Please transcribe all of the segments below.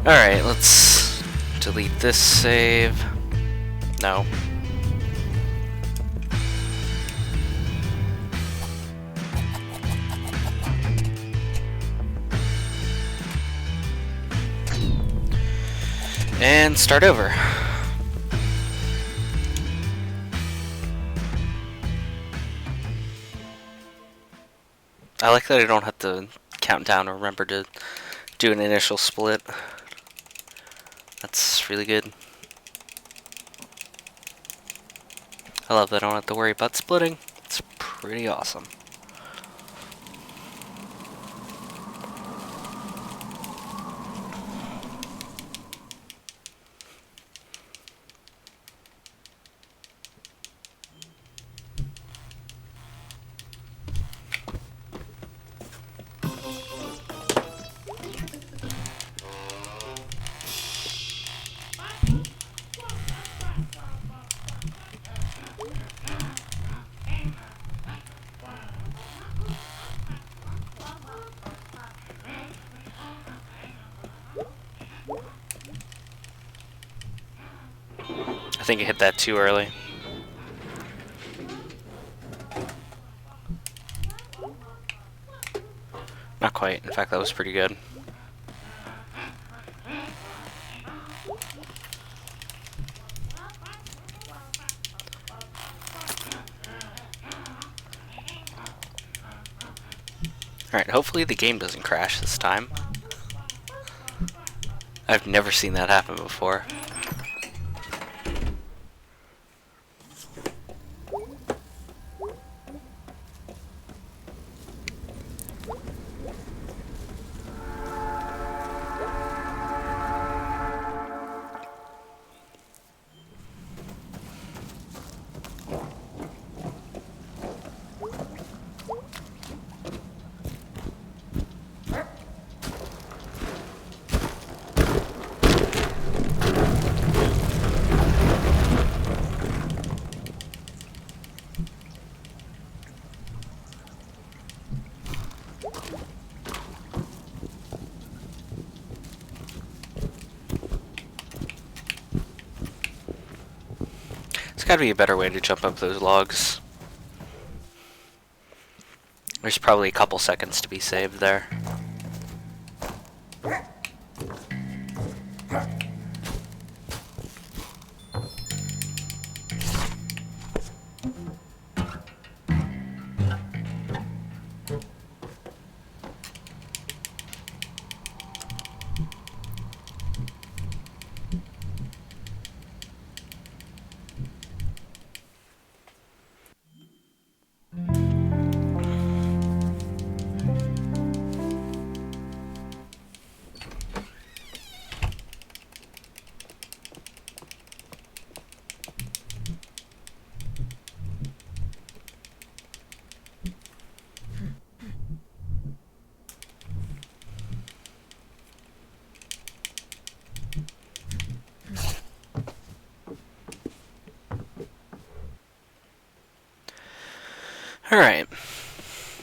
Alright, let's delete this save. No. And start over. I like that I don't have to count down or remember to do an initial split. That's really good. I love that I don't have to worry about splitting. It's pretty awesome. I think I hit that too early. Not quite. In fact, that was pretty good. Alright, hopefully the game doesn't crash this time. I've never seen that happen before. There's gotta be a better way to jump up those logs. There's probably a couple seconds to be saved there. Alright.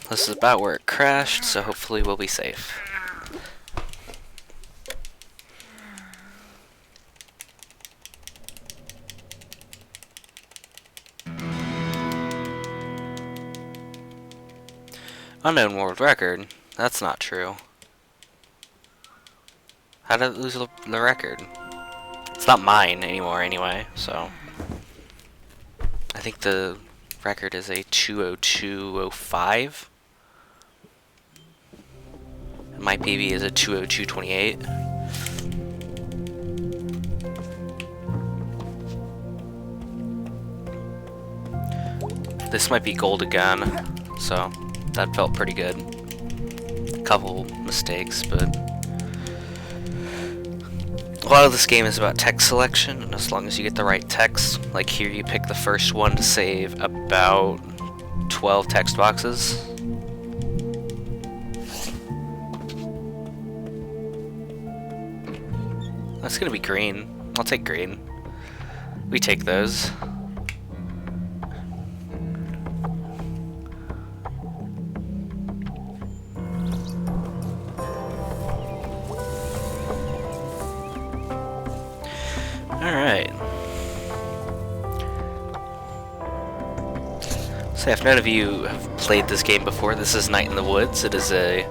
This is about where it crashed, so hopefully we'll be safe. Unknown world record? That's not true. How did it lose the record? It's not mine anymore anyway, so... I think the record is a 202.05. My PB is a 202.28. This might be gold again, so that felt pretty good. A couple mistakes, but a lot of this game is about text selection, and as long as you get the right text, like here you pick the first one to save about 12 text boxes. That's gonna be green. I'll take green. We take those. Alright. So if none of you have played this game before, this is Night in the Woods. It is a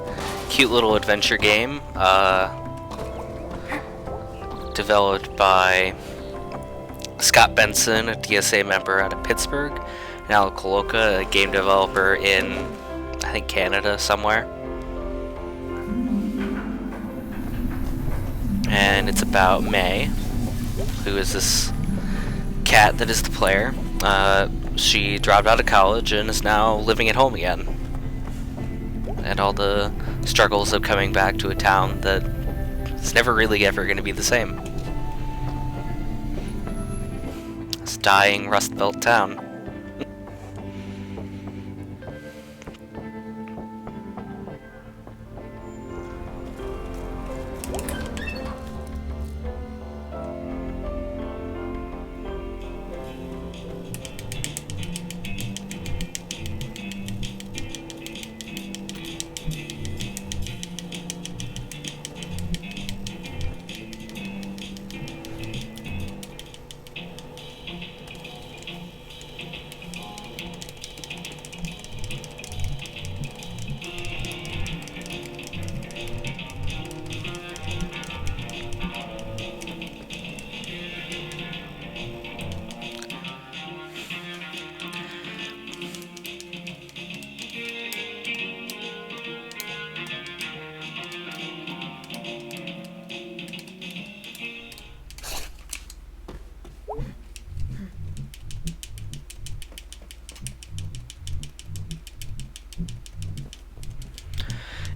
cute little adventure game developed by Scott Benson, a DSA member out of Pittsburgh, and Alec Coloca, a game developer in, I think, Canada somewhere. And it's about May, who is this cat that is the player. She dropped out of college and is now living at home again. And all the struggles of coming back to a town that is never really ever going to be the same. This dying Rust Belt town.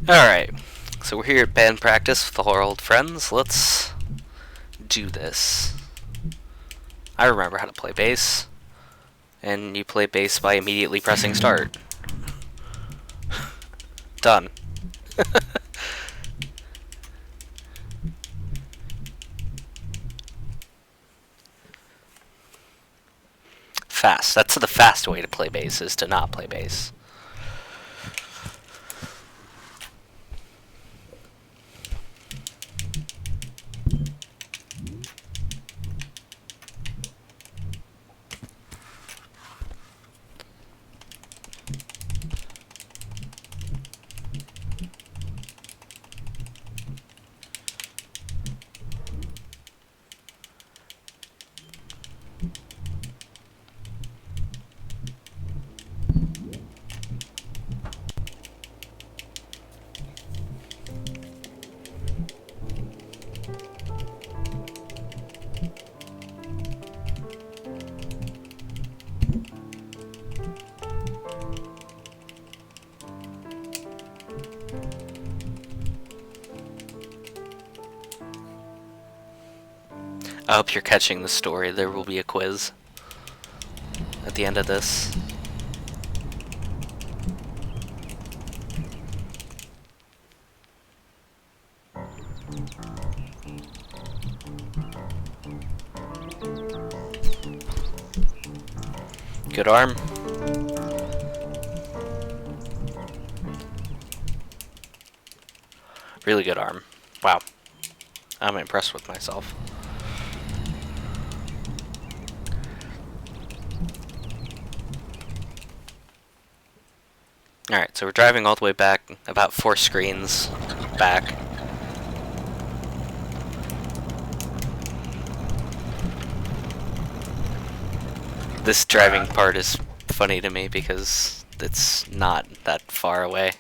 Alright, so we're here at band practice with all our old friends. Let's do this. I remember how to play bass, and you play bass by immediately pressing start. Done. Fast. That's the fast way to play bass, is to not play bass. I hope you're catching the story. There will be a quiz at the end of this. Good arm. Really good arm. Wow. I'm impressed with myself. Alright, so we're driving all the way back, about 4 screens back. This driving part is funny to me because it's not that far away.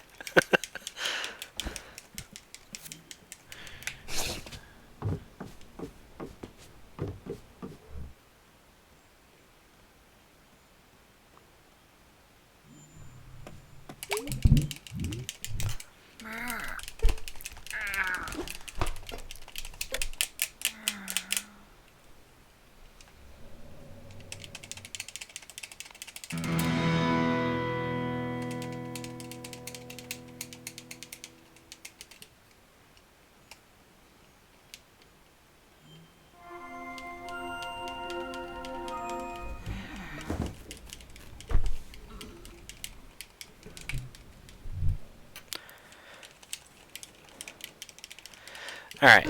Alright,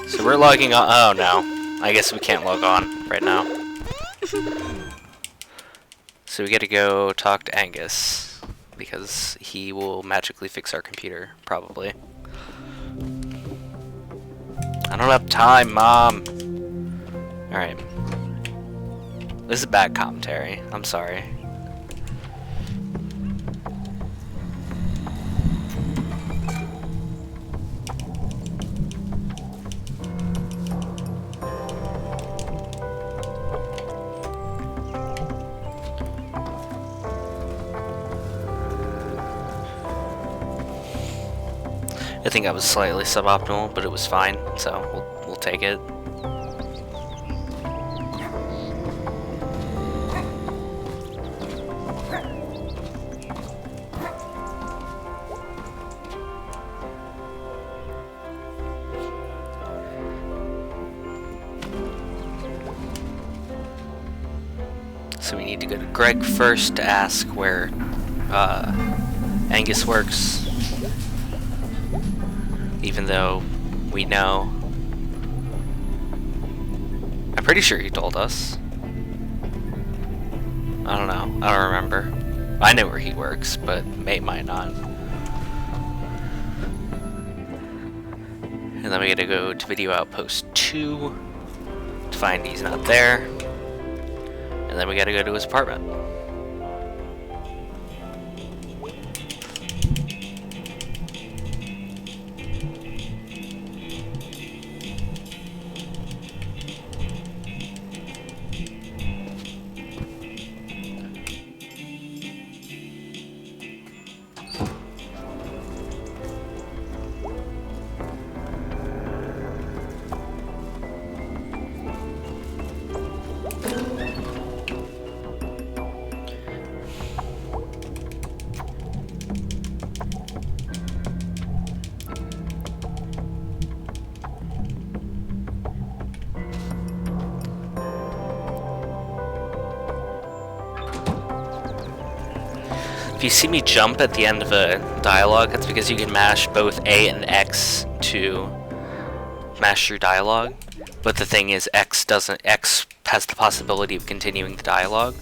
so we're logging on. Oh no. I guess we can't log on right now. So we gotta go talk to Angus, because he will magically fix our computer, probably. I don't have time, Mom! Alright. This is bad commentary. I'm sorry. I think I was slightly suboptimal, but it was fine, so we'll take it. So we need to go to Greg first to ask where Angus works. Even though we know. I'm pretty sure he told us. I don't know. I don't remember. I know where he works, but might not. And then we gotta go to Video Outpost 2 to find he's not there. And then we gotta go to his apartment. If you see me jump at the end of a dialogue, that's because you can mash both A and X to mash through dialogue. But the thing is, X has the possibility of continuing the dialogue.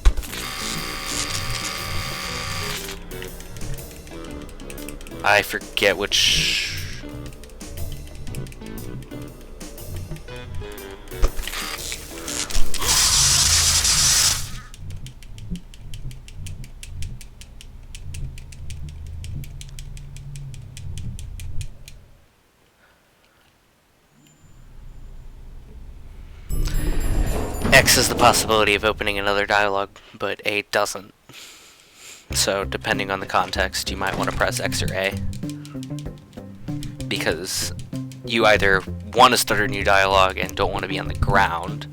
I forget which... X has the possibility of opening another dialogue, but A doesn't. So, depending on the context, you might want to press X or A. Because you either want to start a new dialogue and don't want to be on the ground,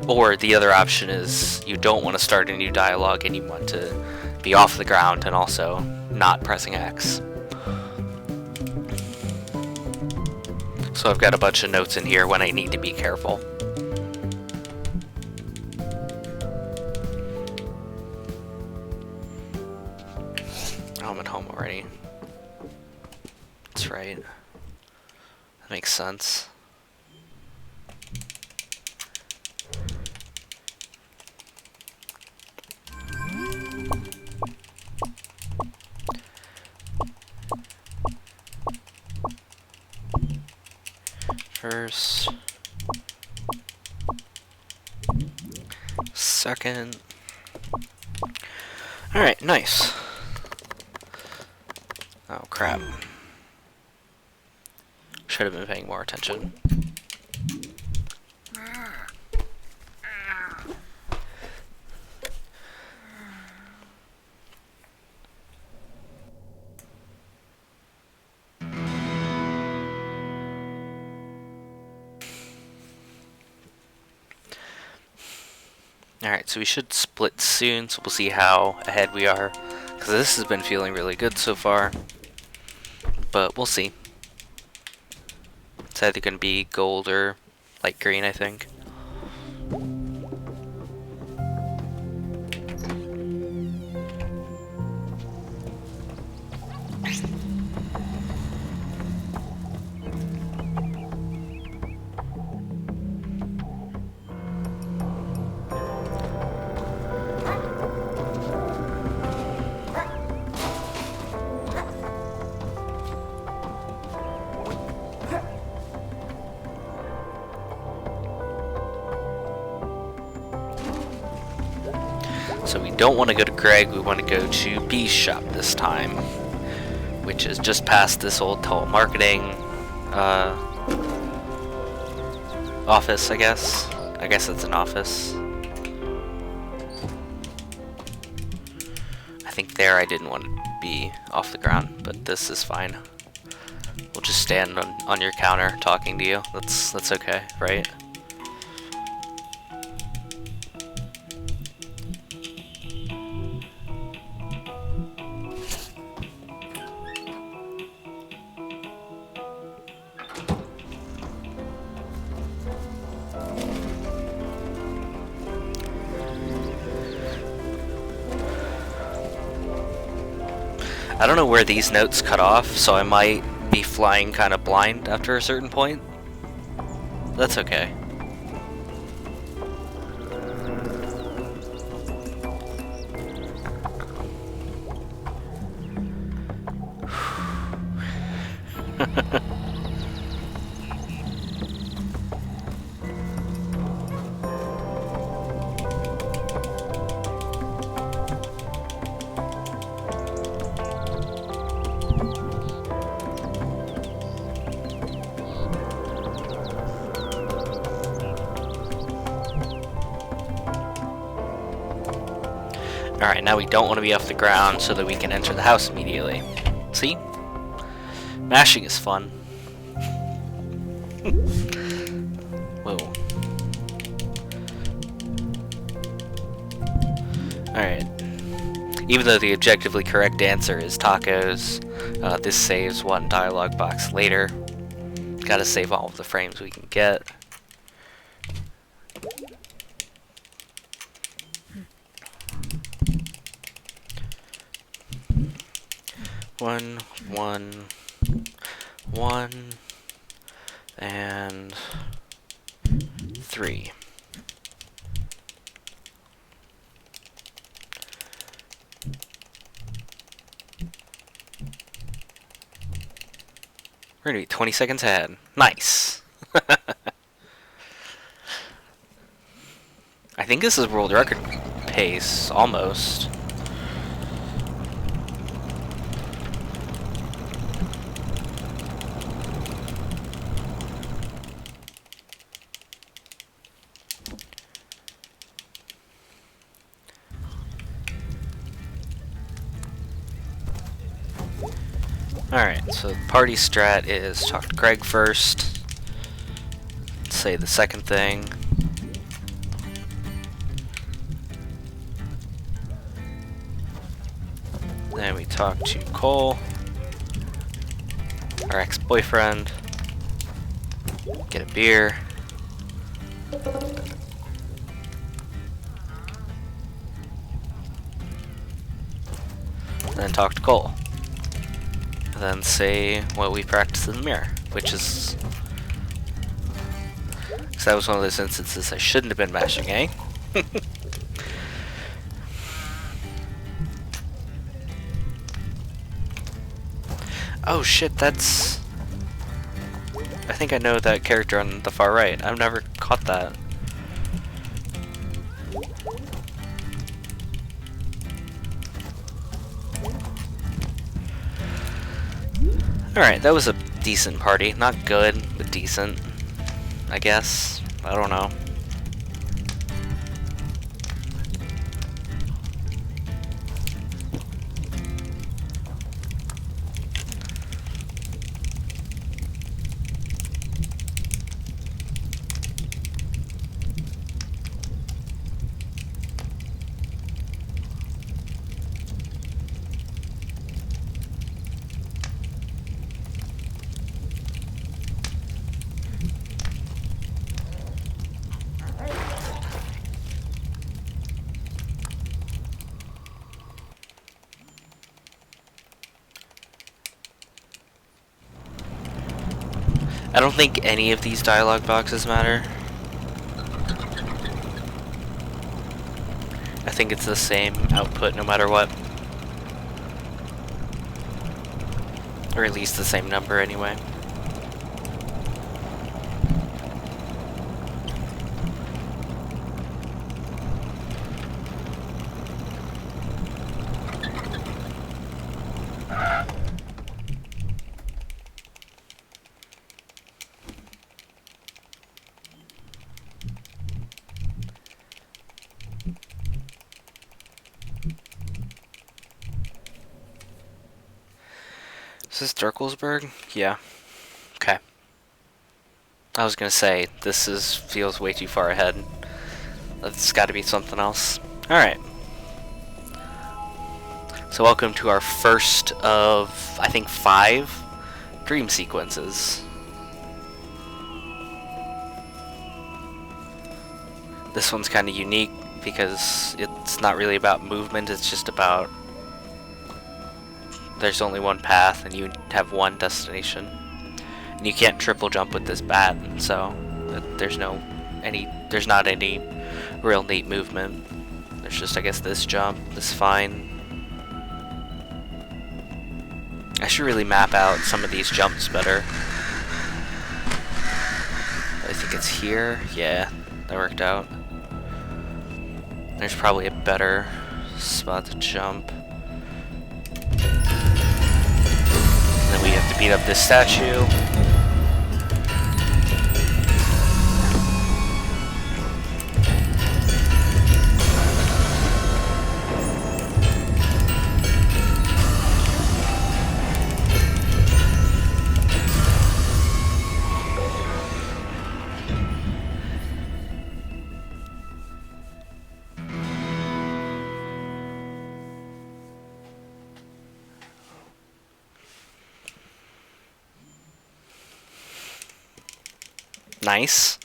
or the other option is you don't want to start a new dialogue and you want to be off the ground and also not pressing X. So I've got a bunch of notes in here when I need to be careful. Oh, I'm at home already. That's right. That makes sense. First, second. Alright, nice. Oh crap. Should have been paying more attention. Alright, so we should split soon, so we'll see how ahead we are. Because this has been feeling really good so far. But we'll see. It's either going to be gold or light green, I think. don't want to go to Greg, we want to go to B's shop this time, which is just past this old telemarketing office, I guess. I guess it's an office. I think there I didn't want to be off the ground, but this is fine. We'll just stand on your counter talking to you. That's okay, right? I don't know where these notes cut off, so I might be flying kind of blind after a certain point. That's okay. Alright, now we don't want to be off the ground so that we can enter the house immediately. See? Mashing is fun. Whoa. Alright. Even though the objectively correct answer is tacos, this saves one dialogue box later. Gotta save all of the frames we can get. One, and 3. We're gonna be 20 seconds ahead. Nice. I think this is world record pace, almost. Alright, so the party strat is talk to Greg first, say the second thing, then we talk to Cole, our ex-boyfriend, get a beer, then talk to Cole. Then say what we practiced in the mirror, which is... because that was one of those instances I shouldn't have been mashing, eh? Oh shit, that's... I think I know that character on the far right. I've never caught that. Alright, that was a decent party. Not good, but decent, I guess. I don't know. I don't think any of these dialogue boxes matter. I think it's the same output no matter what. Or at least the same number anyway. this Dirkelsburg? Yeah. Okay. I was gonna say, feels way too far ahead. That's gotta be something else. Alright. So welcome to our first of, I think, 5 dream sequences. This one's kind of unique because it's not really about movement, it's just about there's only one path and you have one destination. And you can't triple jump with this bat, so there's not any real neat movement. There's just, I guess, this jump, this fine. I should really map out some of these jumps better. I think it's here. Yeah, that worked out. There's probably a better spot to jump. And then we have to beat up this statue. Nice.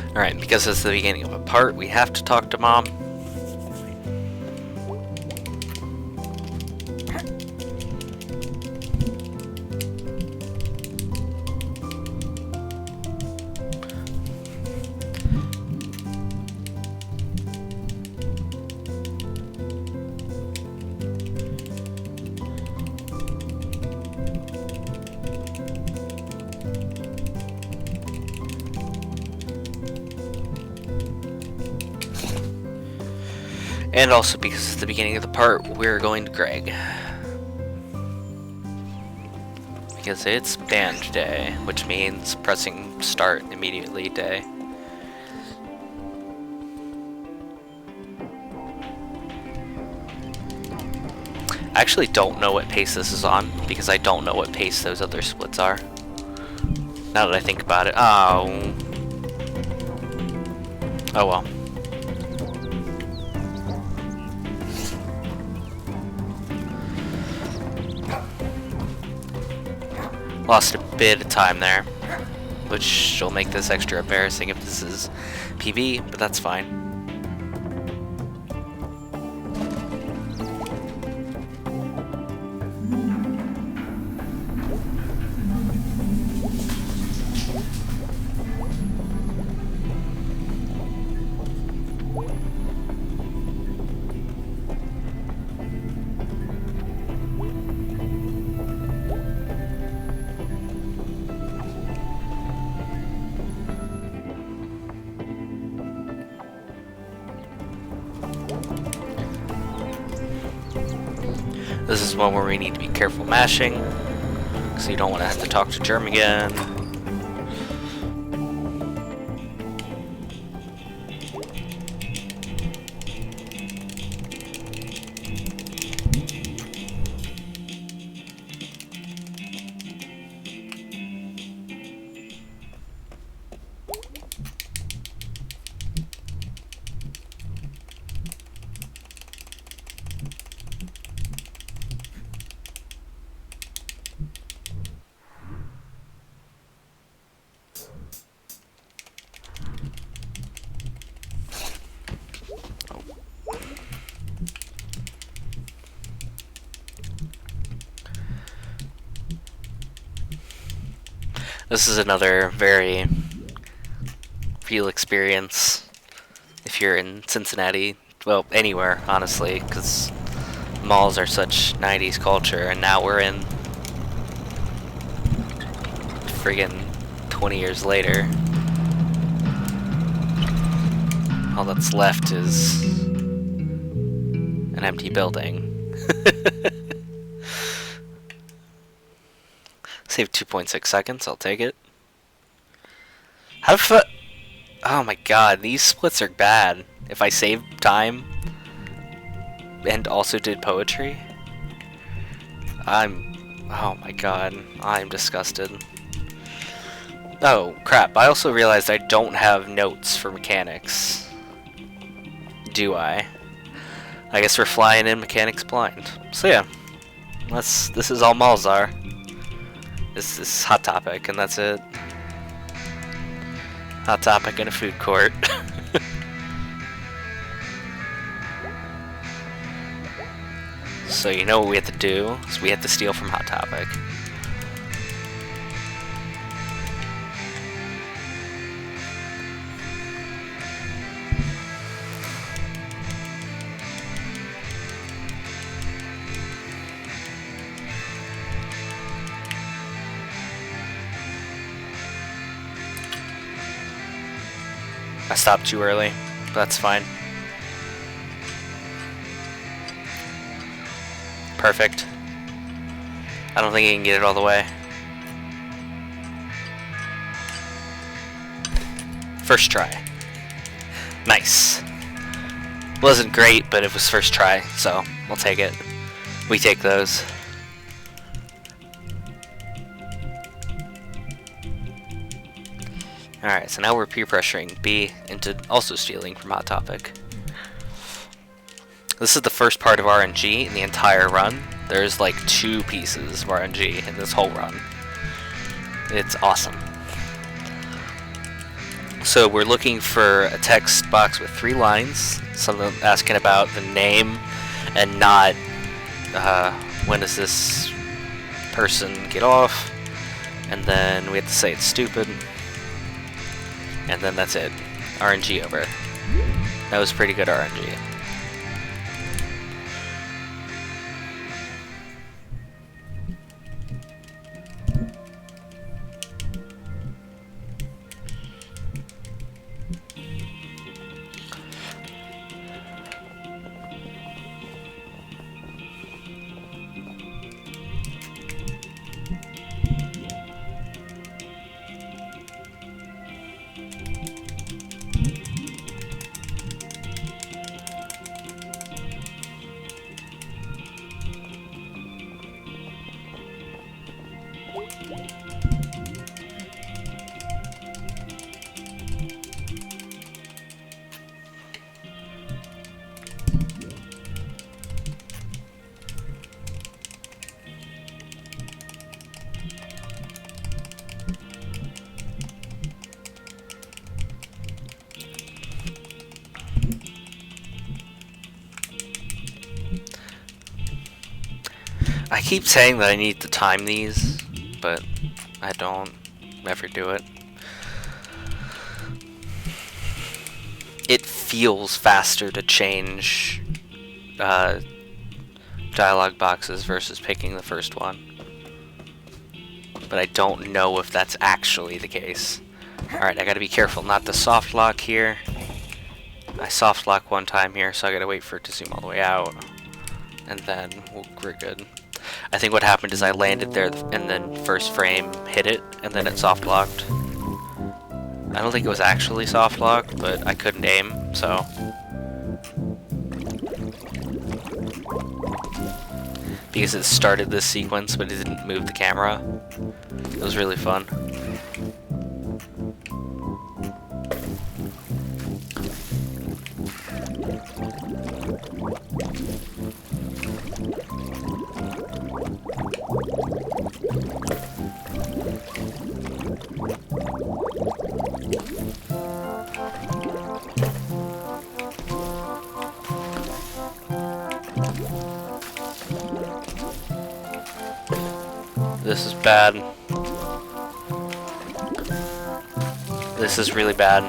Alright, because it's the beginning of a part, we have to talk to Mom. And also because it's the beginning of the part, we're going to Greg. Because it's band day, which means pressing start immediately day. I actually don't know what pace this is on, because I don't know what pace those other splits are. Now that I think about it. Oh. Oh well. Lost a bit of time there, which will make this extra embarrassing if this is PV, but that's fine. This is one where we need to be careful mashing, because you don't want to have to talk to Germ again. This is another very real experience if you're in Cincinnati. Well, anywhere, honestly, because malls are such 90s culture, and now we're in friggin' 20 years later. all that's left is an empty building. Save 2.6 seconds, I'll take it. Oh my god, these splits are bad. If I saved time and also did poetry, oh my god, I'm disgusted. Oh crap, I also realized I don't have notes for mechanics. Do I? I guess we're flying in mechanics blind. So yeah, this is all Malzahar. This is Hot Topic, and that's it. Hot Topic in a food court. So you know what we have to do? Is we have to steal from Hot Topic. I stopped too early, but that's fine. Perfect. I don't think he can get it all the way. First try. Nice. Wasn't great, but it was first try, so we'll take it. We take those. Alright, so now we're peer pressuring B into also stealing from Hot Topic. This is the first part of RNG in the entire run. There's like 2 pieces of RNG in this whole run. It's awesome. So we're looking for a text box with 3 lines, something asking about the name and not when does this person get off, and then we have to say it's stupid. And then that's it. RNG over. That was pretty good RNG. I keep saying that I need to time these, but I don't ever do it. It feels faster to change dialogue boxes versus picking the first one, but I don't know if that's actually the case. Alright, I gotta be careful not to soft lock here. I soft lock one time here, so I gotta wait for it to zoom all the way out, and then we're good. I think what happened is I landed there and then first frame hit it and then it soft locked. I don't think it was actually soft locked, but I couldn't aim, so. Because it started this sequence but it didn't move the camera. It was really fun. This is bad. This is really bad.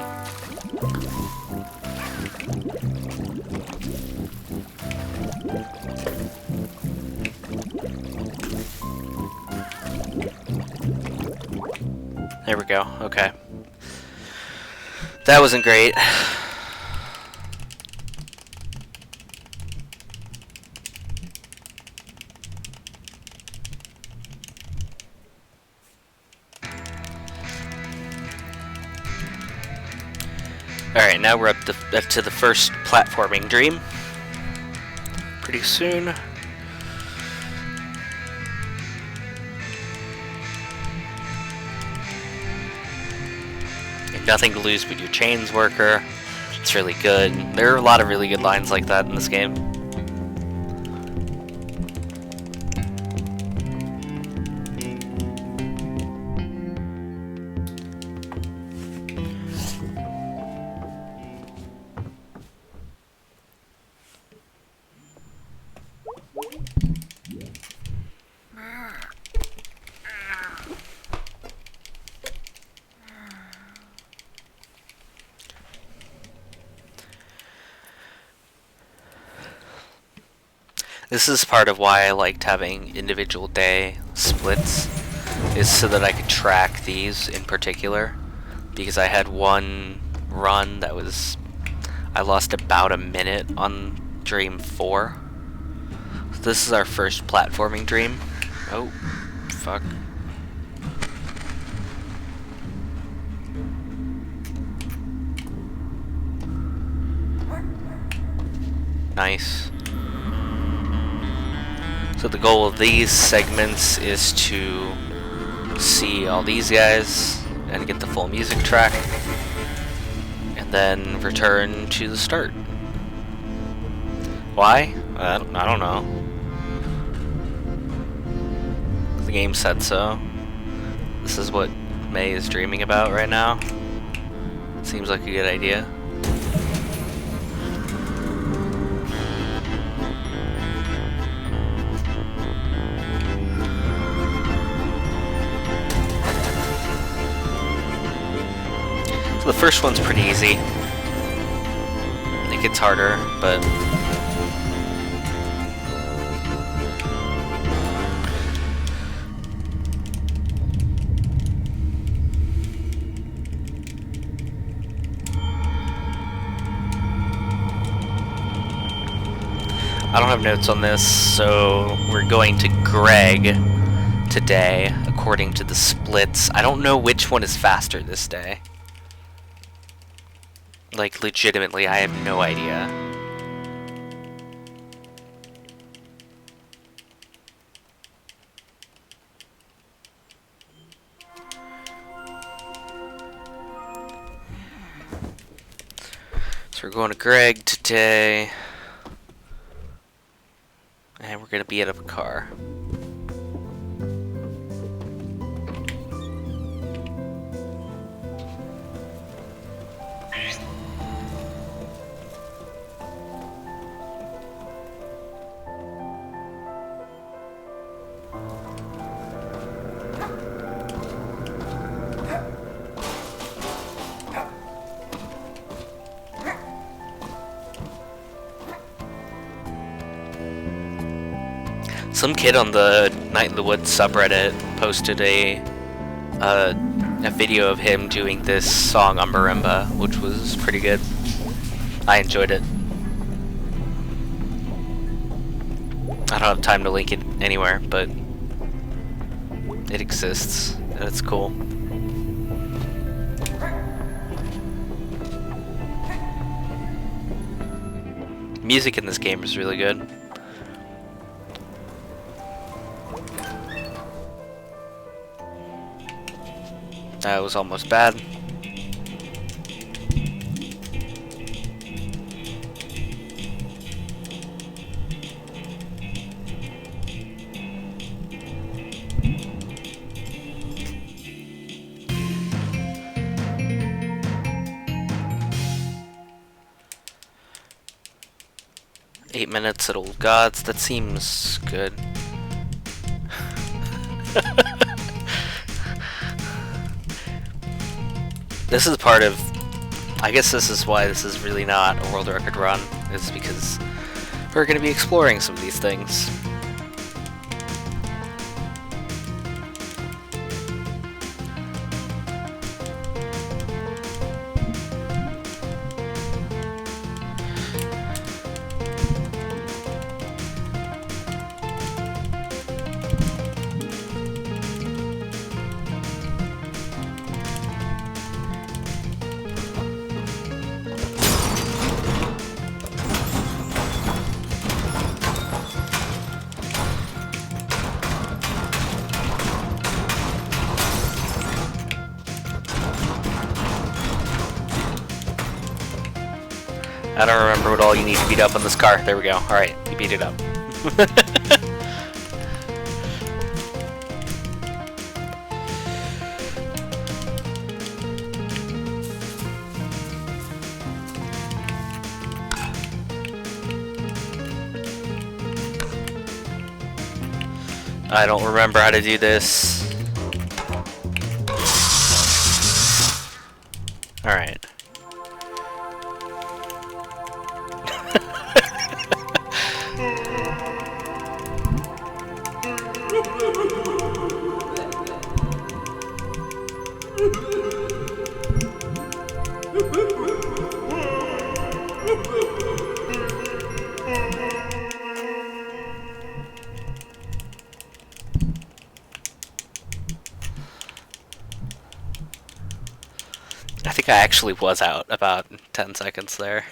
There we go, okay. That wasn't great. Alright, now we're up to the first platforming dream. Pretty soon. You have nothing to lose but your chains, worker. It's really good. There are a lot of really good lines like that in this game. This is part of why I liked having individual day splits, is so that I could track these in particular, because I had one run that was, I lost about a minute on Dream 4. So this is our first platforming dream. Oh, fuck. Nice. So the goal of these segments is to see all these guys and get the full music track, and then return to the start. Why? I don't know. The game said so. This is what May is dreaming about right now. Seems like a good idea. The first one's pretty easy. It gets harder, but I don't have notes on this, so we're going to Greg today, according to the splits. I don't know which one is faster this day. Like, legitimately, I have no idea. So we're going to Greg today. And we're gonna beat up a car. Some kid on the Night in the Woods subreddit posted a video of him doing this song on marimba, which was pretty good. I enjoyed it. I don't have time to link it anywhere, but it exists, and it's cool. Music in this game is really good. That was almost bad. Eight minutes at Old Gods, that seems good. This is part of, I guess this is why this is really not a world record run, is because we're going to be exploring some of these things. I don't remember what all you need to beat up on this car. There we go. Alright, you beat it up. I don't remember how to do this. Alright. I think I actually was out about 10 seconds there.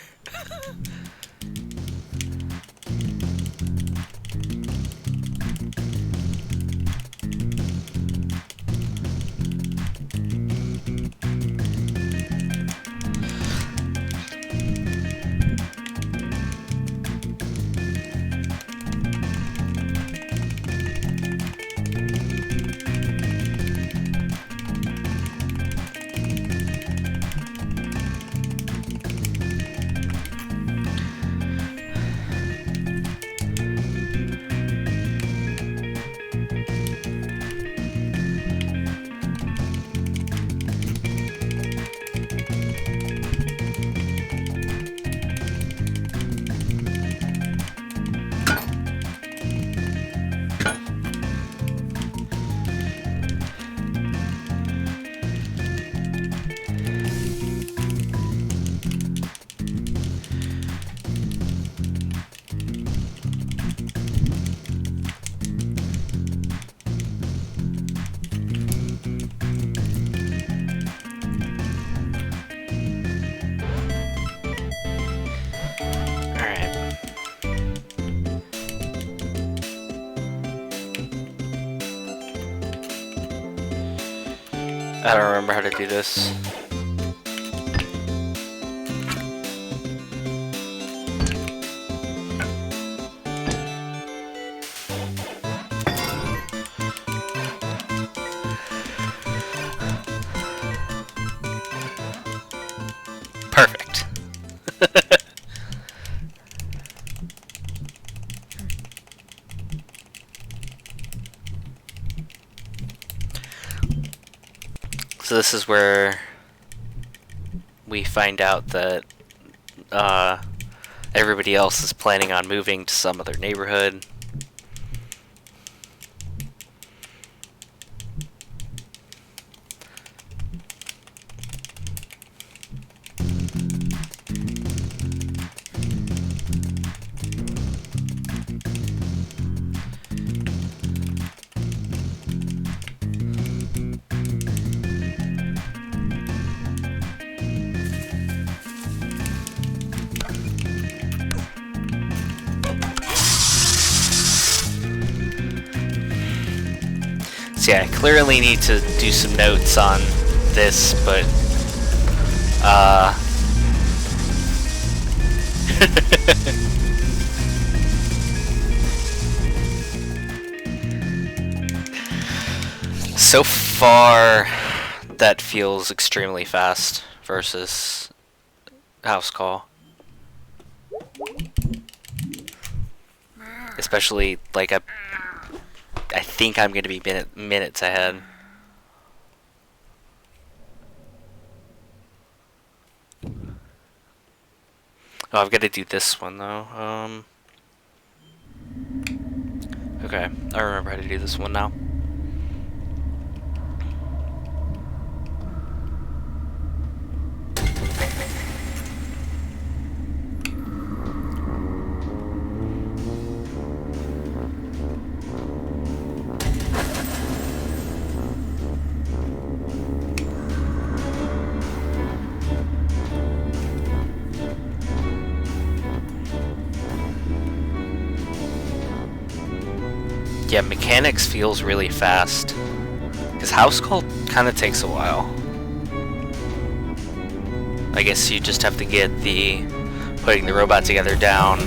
I don't remember how to do this. Perfect. So this is where we find out that everybody else is planning on moving to some other neighborhood. So yeah, I clearly need to do some notes on this, but so far that feels extremely fast versus House Call. Especially like I think I'm going to be minutes ahead. Oh, I've got to do this one though. Okay, I remember how to do this one now. Yeah, mechanics feels really fast. Because House Call kind of takes a while. I guess you just have to get the putting the robot together down,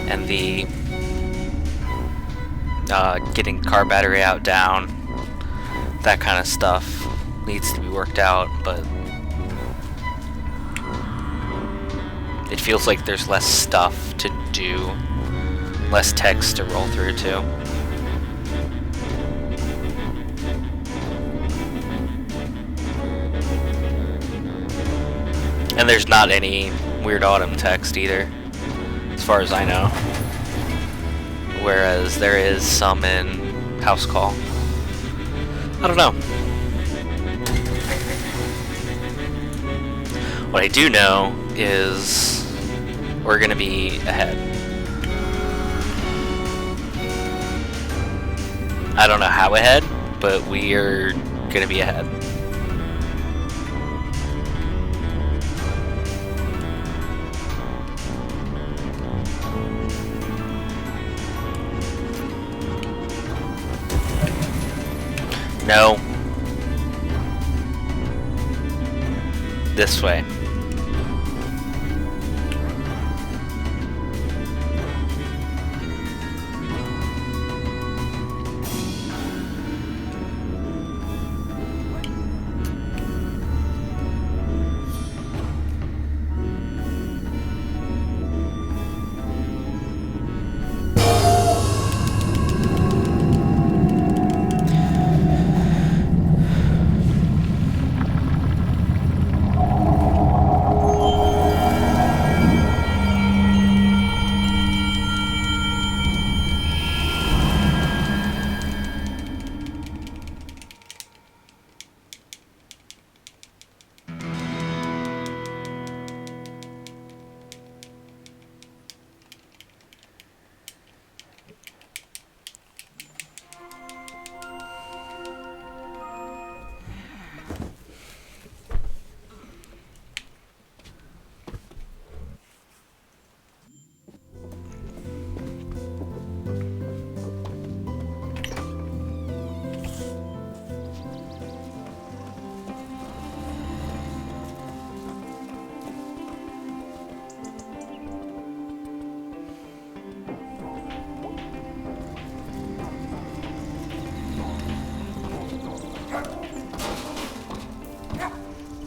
and the getting car battery out down, that kind of stuff needs to be worked out, but it feels like there's less stuff to do, less text to roll through too. And there's not any Weird Autumn text either, as far as I know. Whereas there is some in House Call. I don't know. What I do know is we're gonna be ahead. I don't know how ahead, but we are gonna be ahead. No. This way.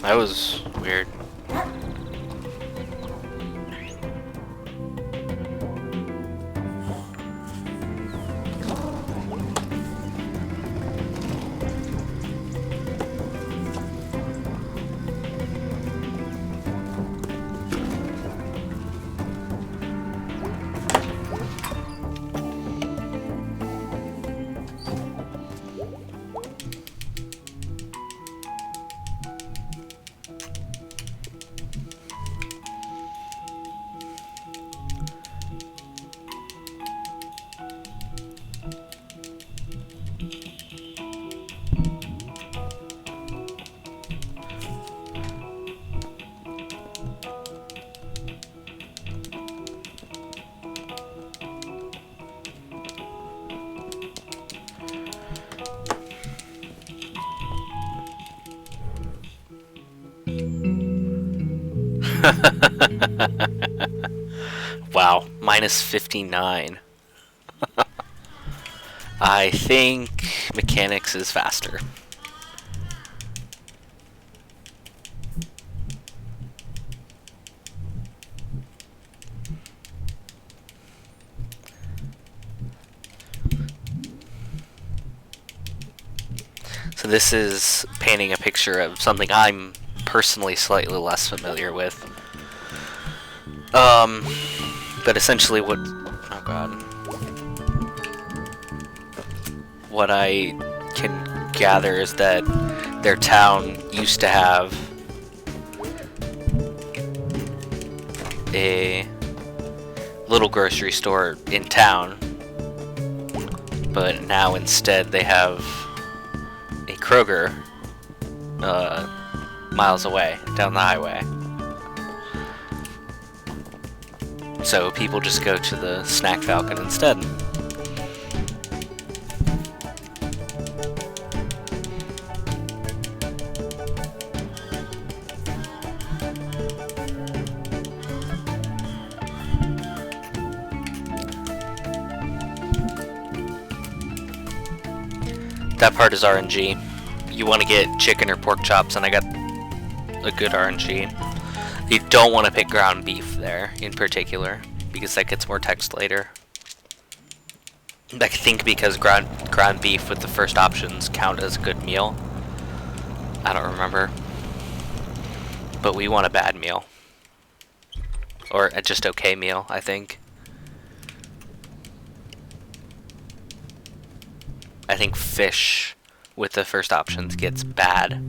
That was weird. Wow, minus 59. I think mechanics is faster. So this is painting a picture of something I'm personally slightly less familiar with. But essentially what... oh god. What I can gather is that their town used to have a little grocery store in town, but now instead they have a Kroger miles away down the highway. So people just go to the Snack Falcon instead. That part is RNG. You want to get chicken or pork chops, and I got a good RNG. You don't want to pick ground beef there, in particular, because that gets more text later. I think because ground beef with the first options count as a good meal. I don't remember. But we want a bad meal. Or a just okay meal, I think. I think fish with the first options gets bad.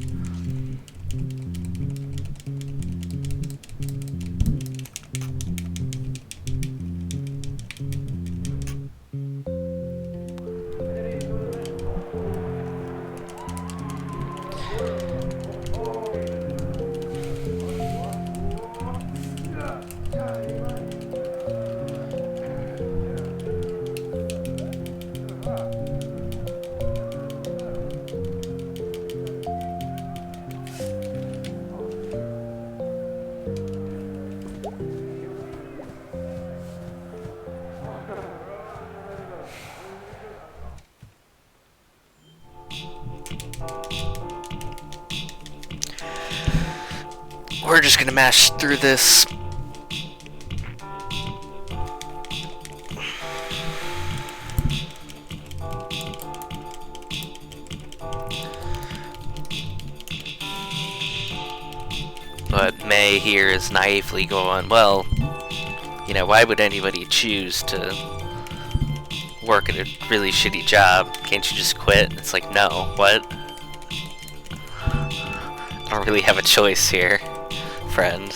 We're just gonna mash through this. But May here is naively going, well, you know, why would anybody choose to work at a really shitty job? Can't you just quit? It's like, no, what? I don't really have a choice here, friend.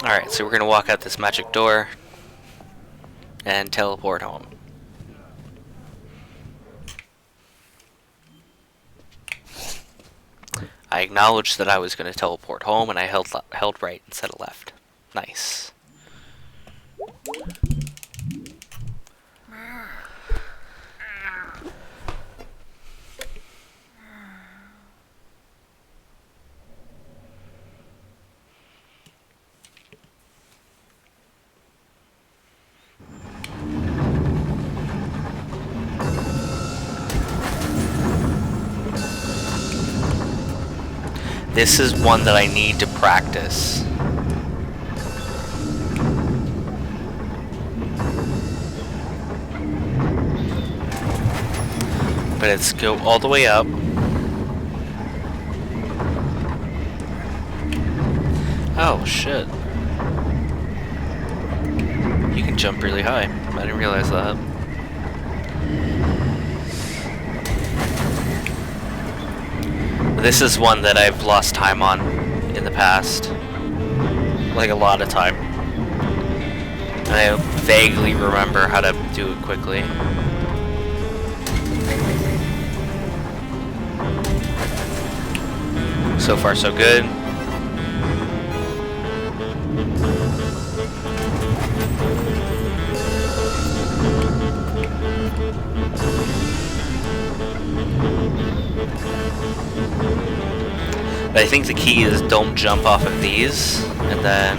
Alright, so we're gonna walk out this magic door and teleport home. I acknowledged that I was gonna teleport home, and I held right instead of left. Nice. This is one that I need to practice. But let's go all the way up. Oh shit. You can jump really high. I didn't realize that. This is one that I've lost time on in the past. Like a lot of time. And I vaguely remember how to do it quickly. So far so good. But I think the key is don't jump off of these, and then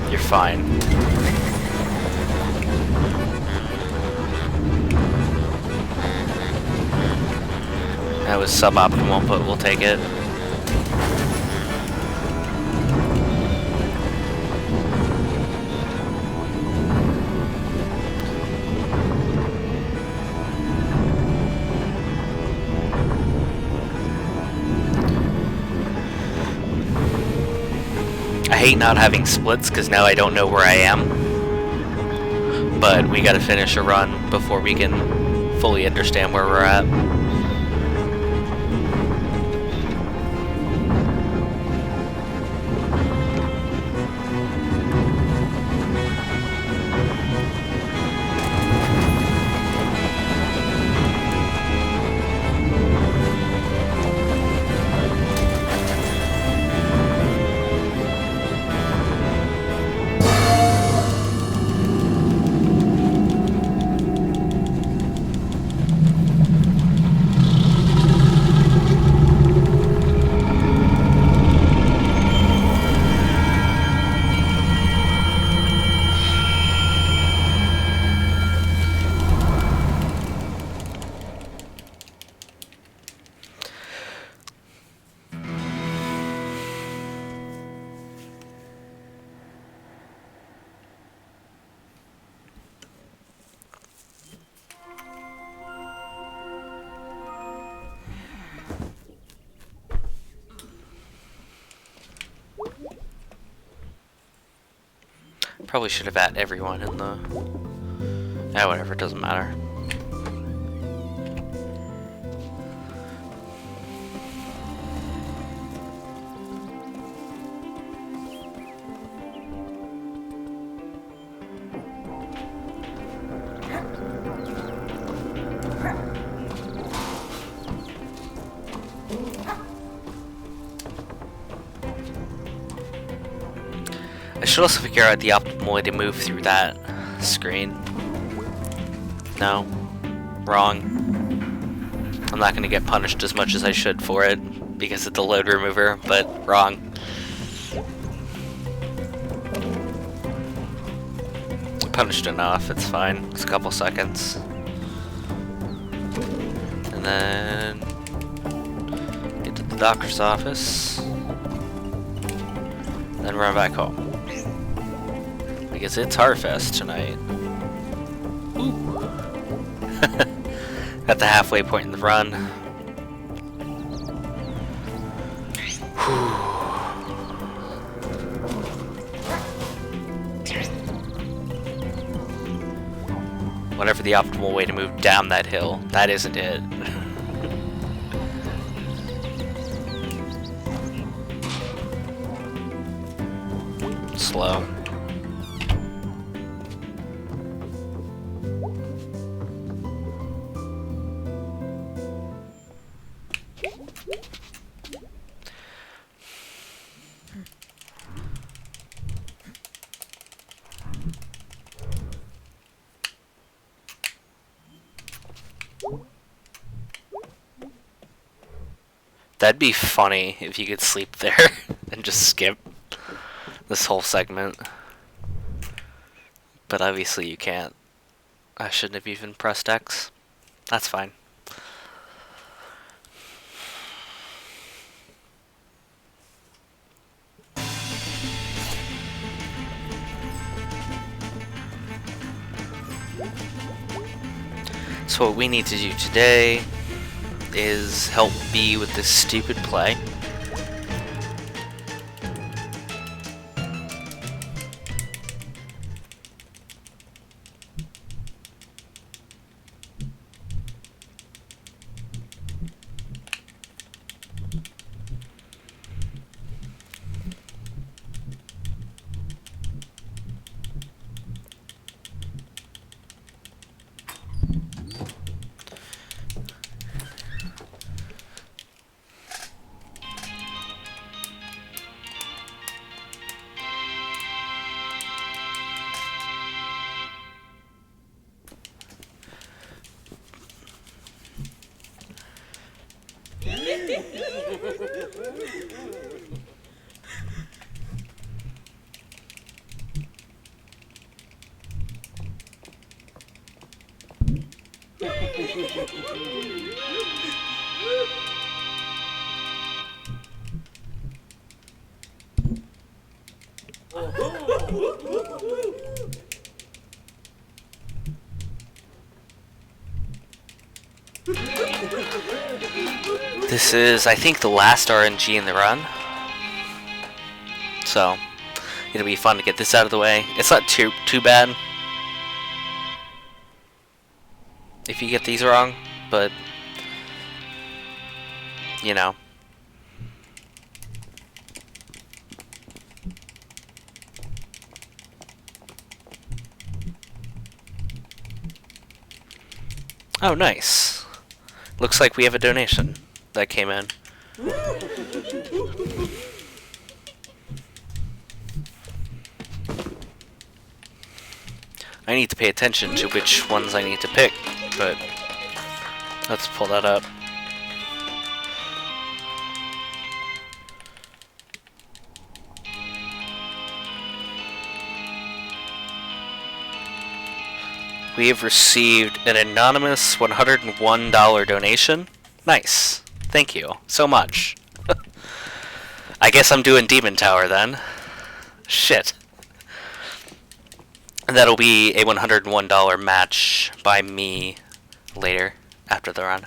you're fine. That was suboptimal, but we'll take it. I hate not having splits because now I don't know where I am. But we gotta finish a run before we can fully understand where we're at. Probably should have at everyone in the... Ah, whatever, it doesn't matter. I should also figure out the optimal way to move through that screen. No. Wrong. I'm not going to get punished as much as I should for it because of the load remover, but wrong. Punished enough, it's fine. It's a couple seconds. And then get to the doctor's office. Then run back home. Because it's Harfest tonight. Ooh. At the halfway point in the run. Whatever the optimal way to move down that hill, that isn't it. Slow. That'd be funny if you could sleep there and just skip this whole segment. But obviously you can't. I shouldn't have even pressed X. That's fine. So what we need to do today is help B with this stupid play. This is, I think, the last RNG in the run. So, it'll be fun to get this out of the way. It's not too bad if you get these wrong, but, you know. Oh, nice. Looks like we have a donation that came in. I need to pay attention to which ones I need to pick, but let's pull that up. We have received an anonymous $101 donation. Nice. Thank you so much. I guess I'm doing Demon Tower then. Shit. And that'll be a $101 match by me later, after the run.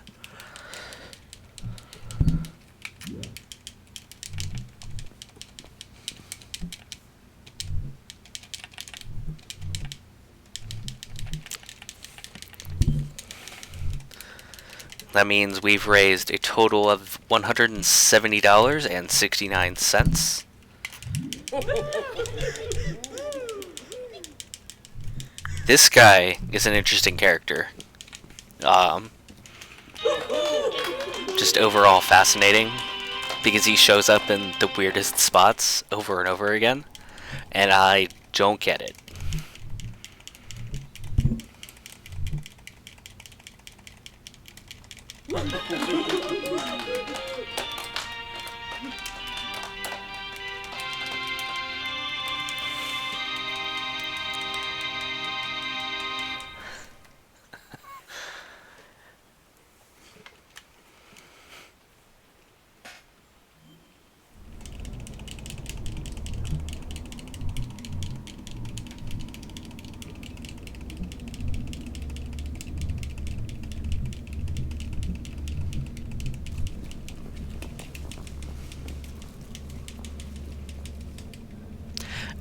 That means we've raised a total of $170.69. This guy is an interesting character. Just overall fascinating, because he shows up in the weirdest spots over and over again, and I don't get it.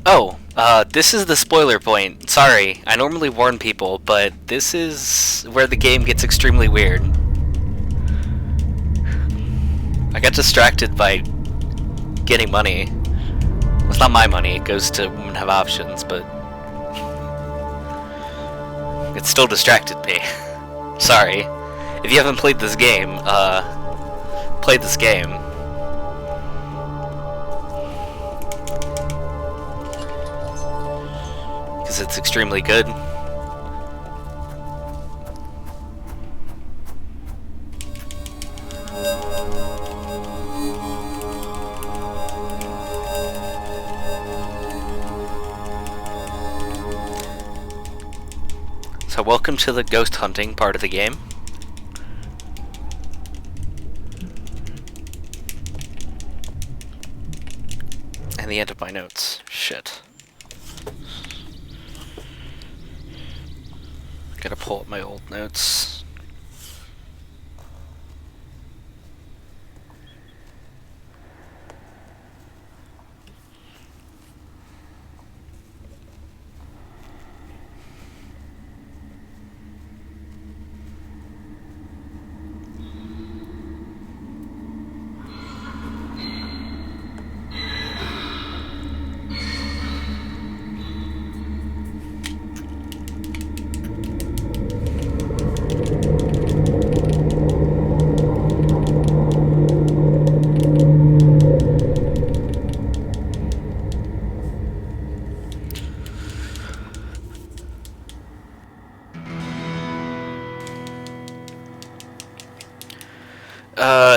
Oh, this is the spoiler point. Sorry, I normally warn people, but this is where the game gets extremely weird. I got distracted by getting money. Well, it's not my money, it goes to Women Have Options, but it still distracted me. Sorry. If you haven't played this game, play this game. It's extremely good. So welcome to the ghost hunting part of the game. And the end of my notes. Shit. Gotta pull up my old notes.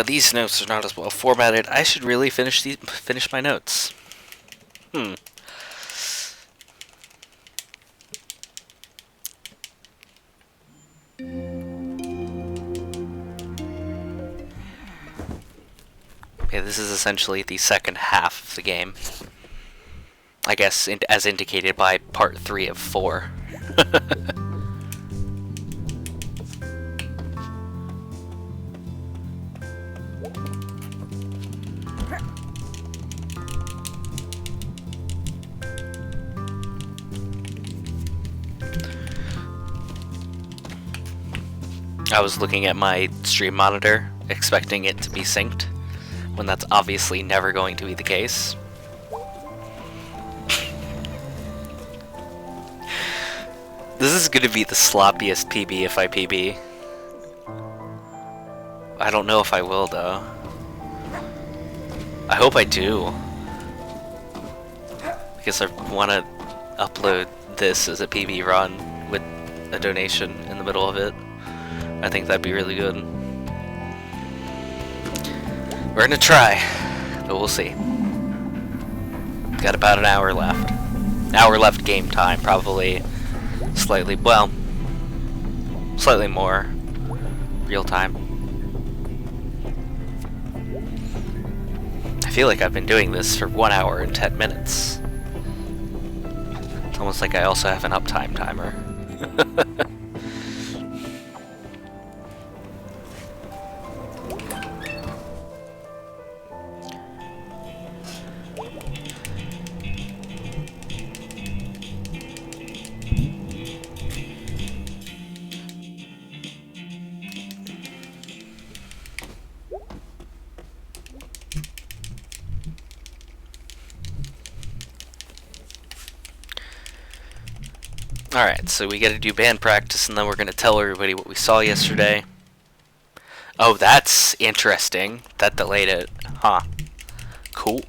These notes are not as well formatted. I should really finish my notes. Yeah, this is essentially the second half of the game. I guess as indicated by part 3 of 4. I was looking at my stream monitor, expecting it to be synced, when that's obviously never going to be the case. This is gonna be the sloppiest PB if I PB. I don't know if I will, though. I hope I do. Because I want to upload this as a PB run with a donation in the middle of it. I think that'd be really good. We're gonna try, but we'll see. Got about an hour left. Hour left game time, probably slightly more real time. I feel like I've been doing this for 1 hour and 10 minutes. It's almost like I also have an uptime timer. Alright, so we gotta do band practice, and then we're gonna tell everybody what we saw yesterday. Oh, that's interesting. That delayed it. Huh. Cool.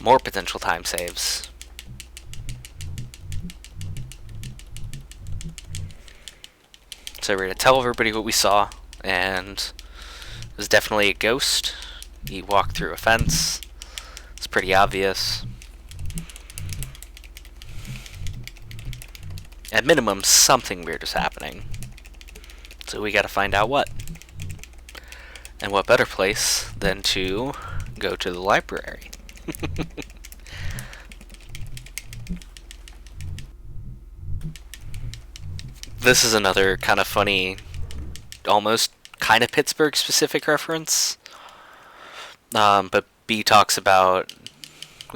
More potential time saves. So we're gonna tell everybody what we saw, and it was definitely a ghost. He walked through a fence. It's pretty obvious. At minimum, something weird is happening. So we gotta find out what. And what better place than to go to the library. This is another kind of funny, almost kind of Pittsburgh specific reference. But B talks about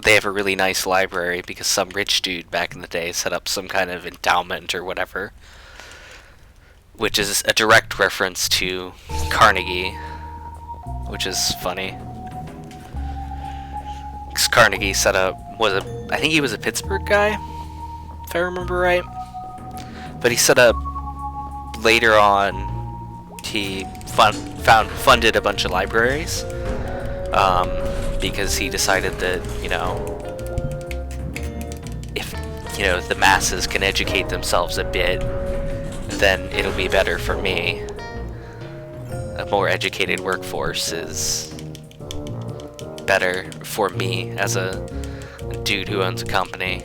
they have a really nice library because some rich dude back in the day set up some kind of endowment or whatever, which is a direct reference to Carnegie, which is funny. 'Cause Carnegie set up, I think he was a Pittsburgh guy, if I remember right. But he set up, later on, he funded a bunch of libraries, because he decided that, if, the masses can educate themselves a bit, then it'll be better for me. A more educated workforce is better for me as a dude who owns a company.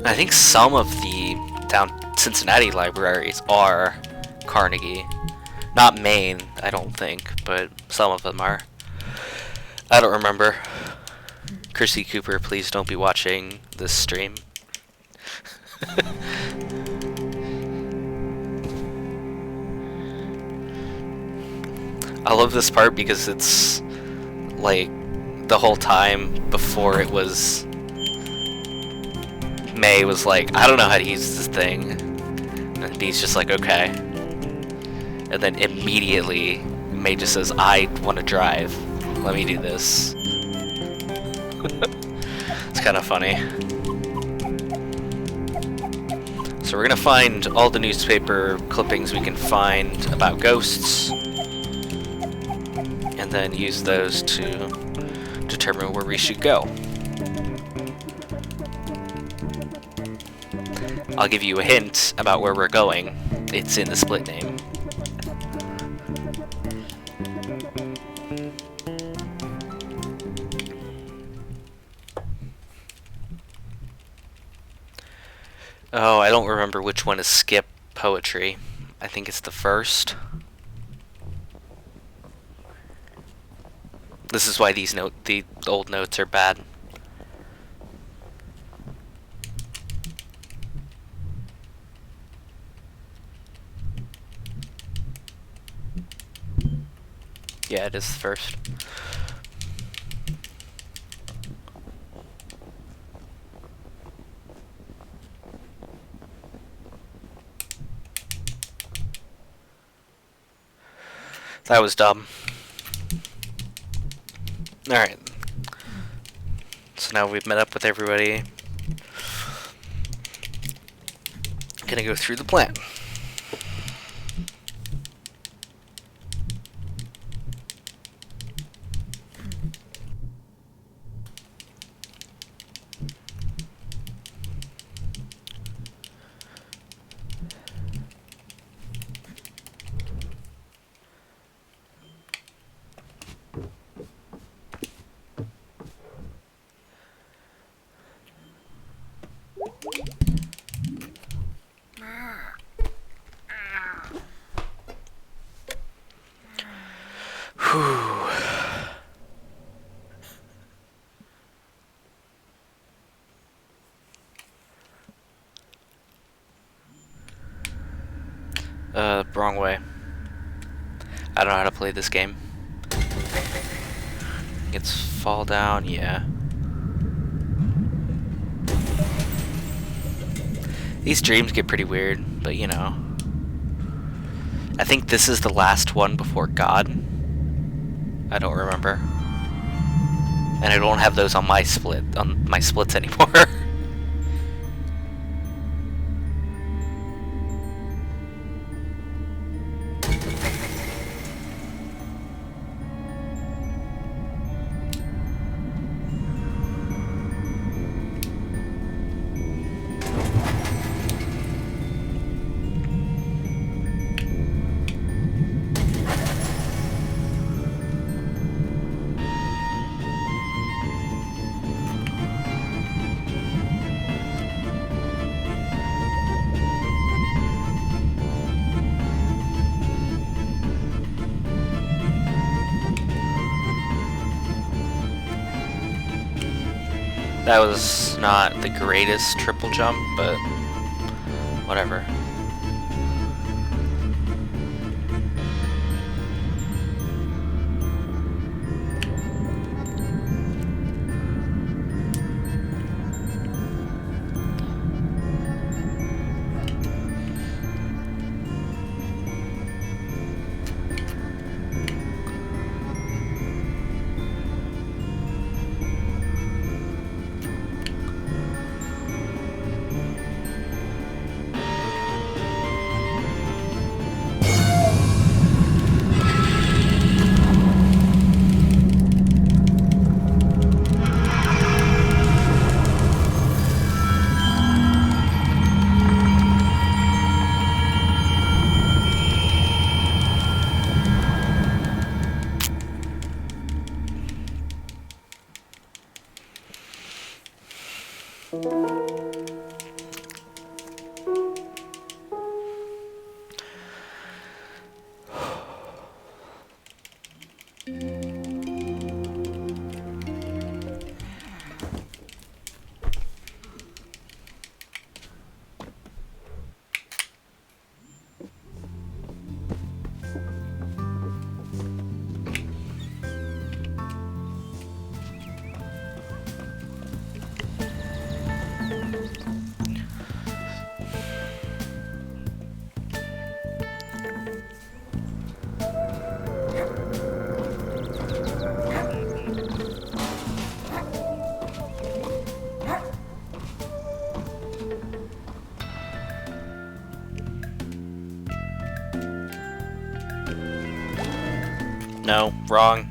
I think some of the down Cincinnati libraries are Carnegie. Not Maine, I don't think, but some of them are. I don't remember. Chrissy Cooper, please don't be watching this stream. I love this part because it's like the whole time before it was May was like, I don't know how to use this thing, and B's just like, okay, and then immediately May just says, I want to drive, let me do this. It's kind of funny. So we're gonna find all the newspaper clippings we can find about ghosts, and then use those to determine where we should go. I'll give you a hint about where we're going. It's in the split name. Oh, I don't remember which one is skip poetry. I think it's the first. This is why the old notes are bad. Yeah, it is the first. That was dumb. Alright. So now we've met up with everybody. Gonna go through the plan. Wrong way. I don't know how to play this game. It's fall down, yeah. These dreams get pretty weird, but you know. I think this is the last one before God. I don't remember. And I don't have those on my splits anymore. That was not the greatest triple jump, but whatever. No, wrong.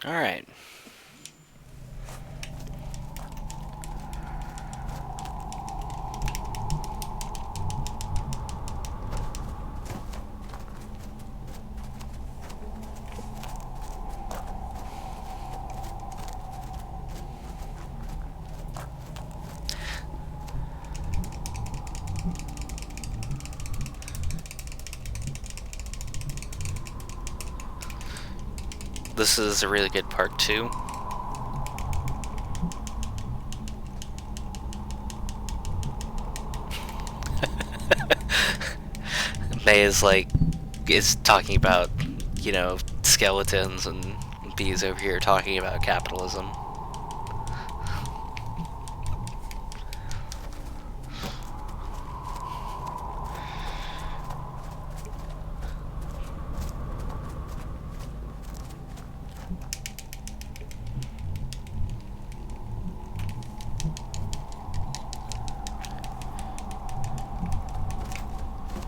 All right. This is a really good part too. May is talking about, you know, skeletons, and B's over here talking about capitalism.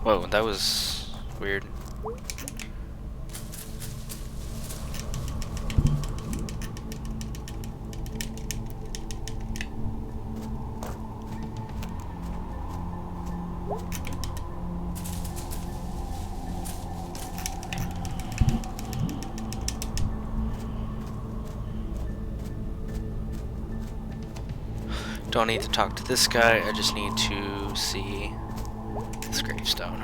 Whoa, that was weird. Don't need to talk to this guy, I just need to see this gravestone.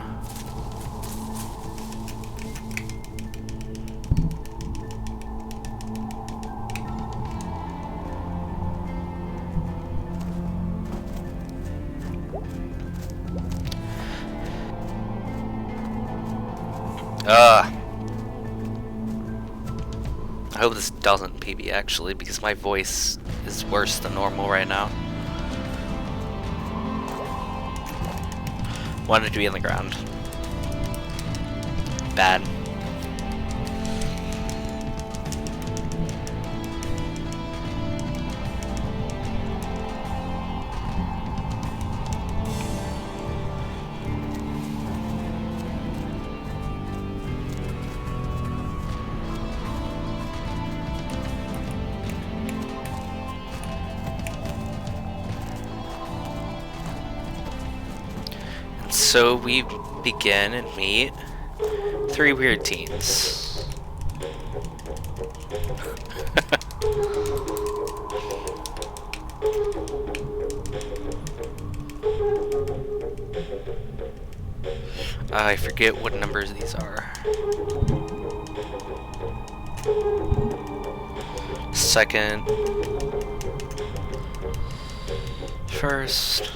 I hope this doesn't PB actually, because my voice is worse than normal right now. Wanted to be on the ground. Bad. So we begin and meet 3 weird teens. I forget what numbers these are. Second. First.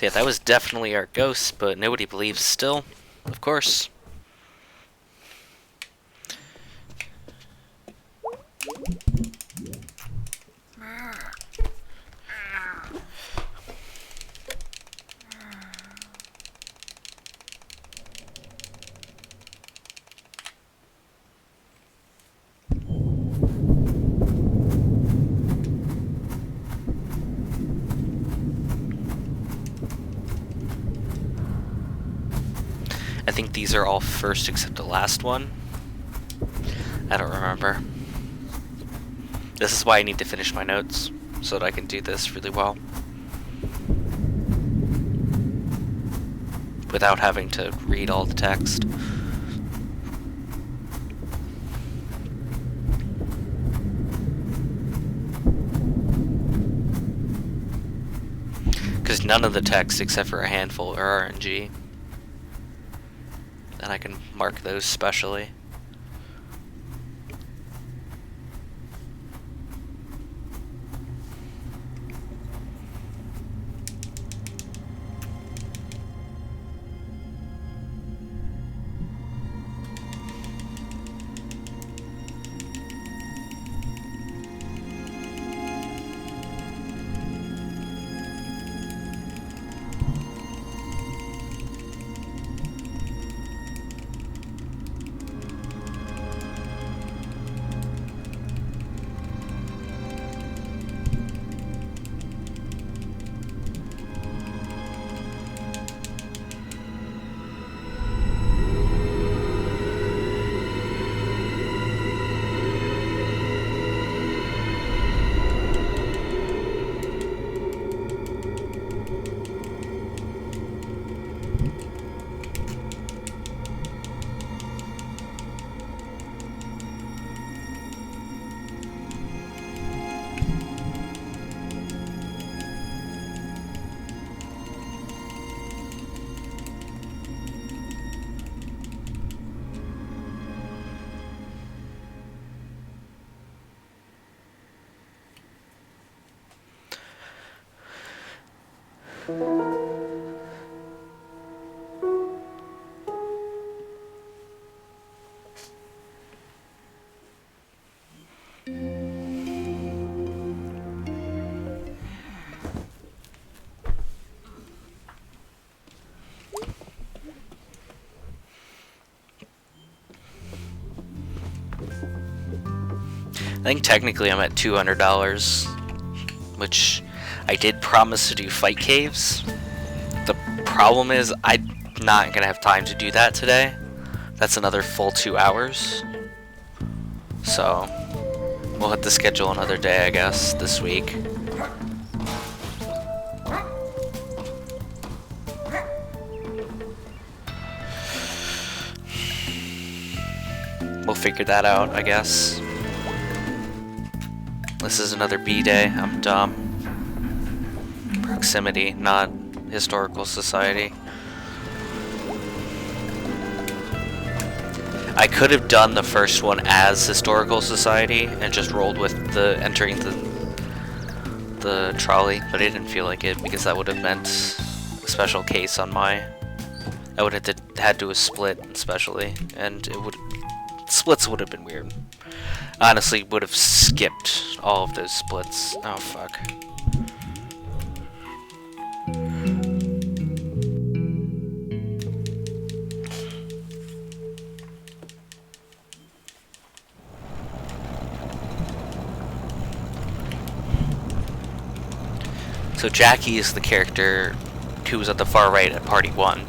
So yeah, that was definitely our ghost, but nobody believes still, of course. I think these are all first except the last one. I don't remember. This is why I need to finish my notes, so that I can do this really well. Without having to read all the text. Because none of the text, except for a handful, are RNG. And I can mark those specially. I think technically I'm at $200, which I did promise to do fight caves. The problem is I'm not gonna have time to do that today. That's another full 2 hours. So we'll have to schedule another day, I guess, this week. We'll figure that out, I guess. This is another B day. I'm dumb. Proximity, not Historical Society. I could have done the first one as Historical Society and just rolled with the entering the trolley, but I didn't feel like it because that would have meant a special case on my. I would have had to split especially, and it would splits would have been weird. Honestly, would have skipped all of those splits. Oh fuck. So Jackie is the character who was at the far right at Party 1.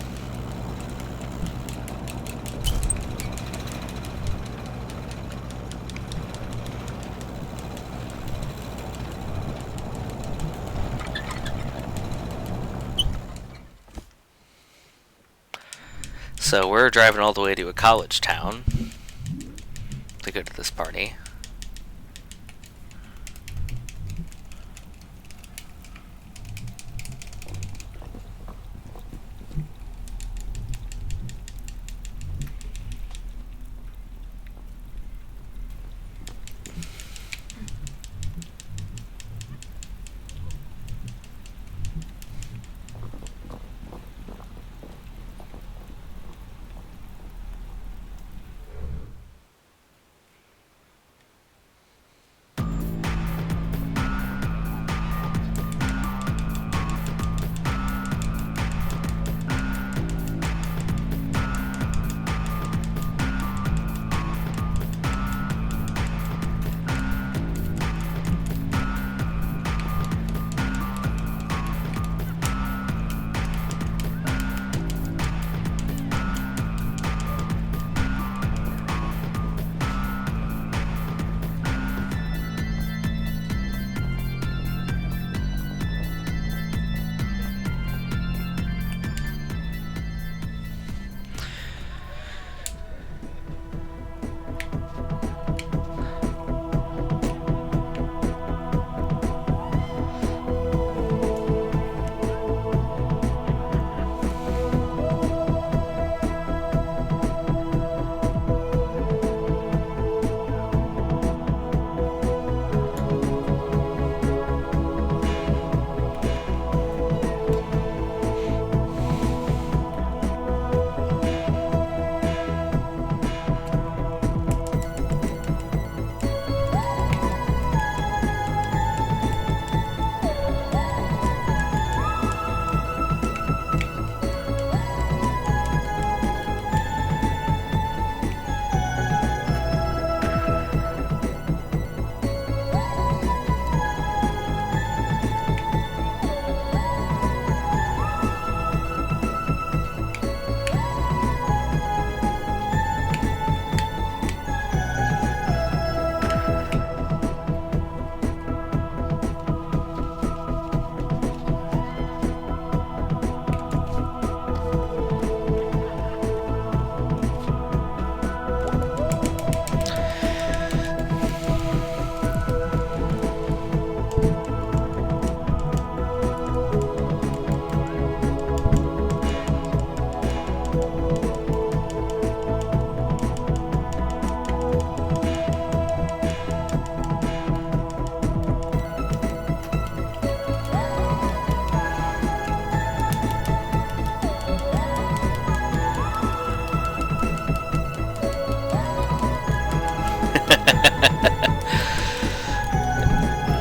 So we're driving all the way to a college town to go to this party.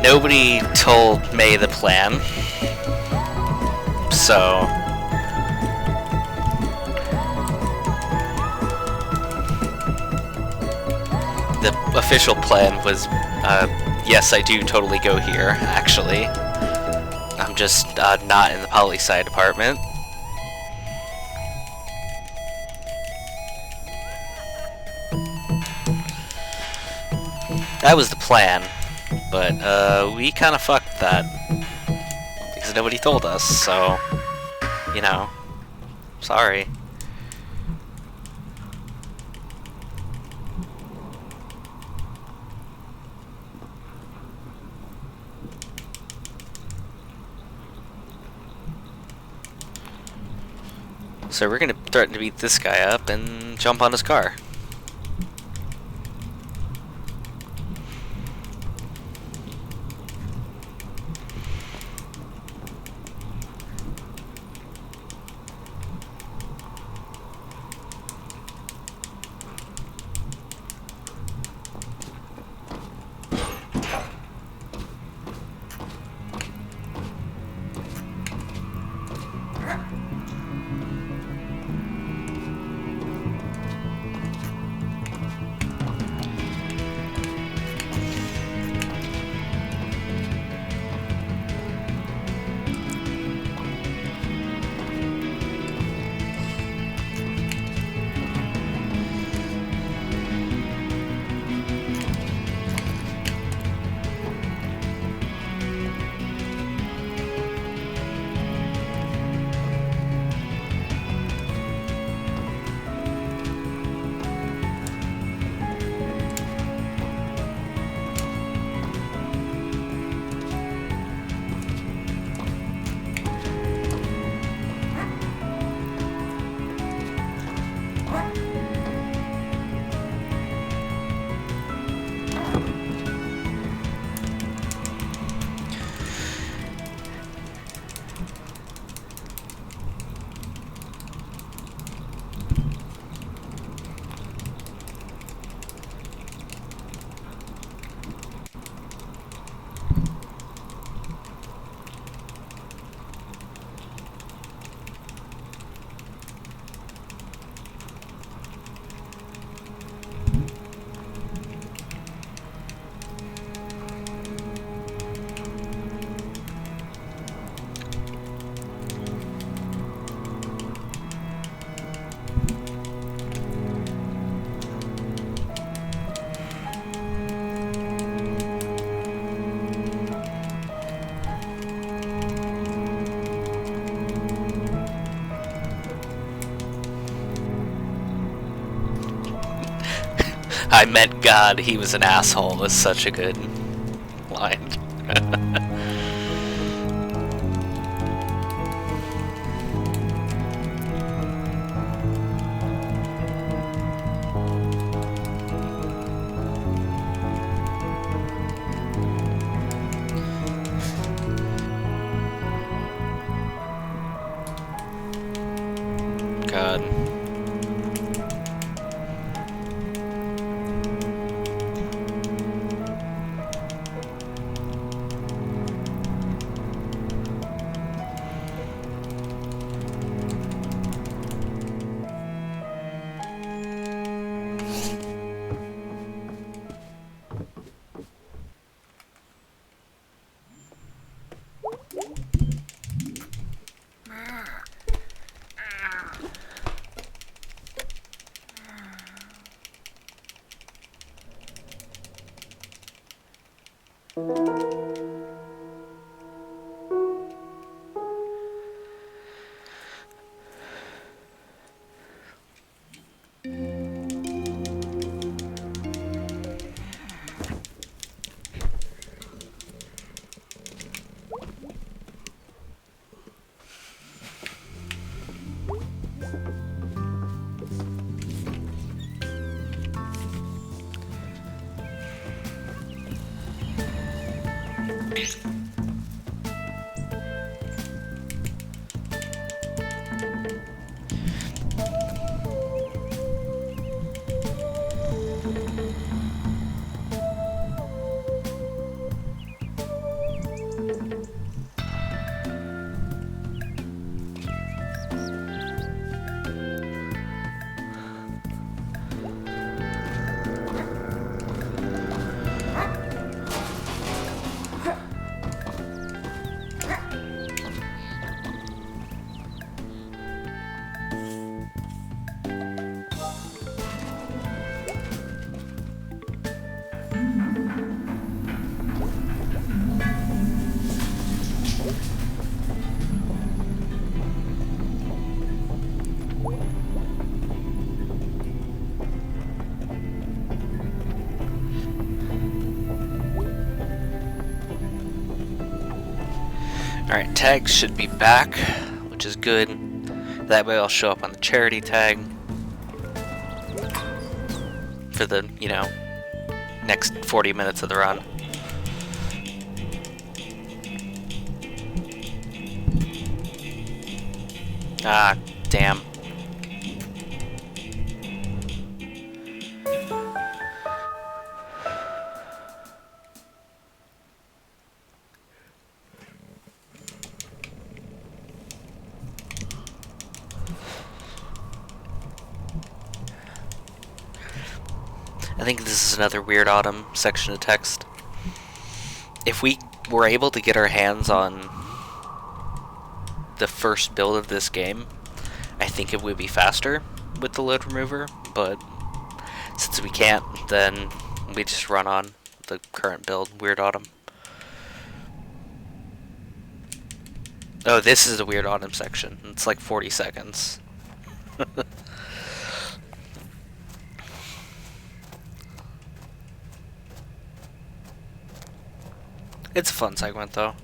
Nobody told May the plan, so the official plan was, yes, I do totally go here, actually. I'm just not in the poli-sci department. That was the plan, but we kind of fucked that because nobody told us, so, you know, sorry. So we're gonna threaten to beat this guy up and jump on his car. I met God, he was an asshole was such a good line. God. Alright, tags should be back, which is good. That way I'll show up on the charity tag for the, you know, next 40 minutes of the run. Ah, damn. I think this is another Weird Autumn section of text. If we were able to get our hands on the first build of this game, I think it would be faster with the load remover, but since we can't, then we just run on the current build, Weird Autumn. Oh, this is the Weird Autumn section. It's like 40 seconds. It's a fun segment, though.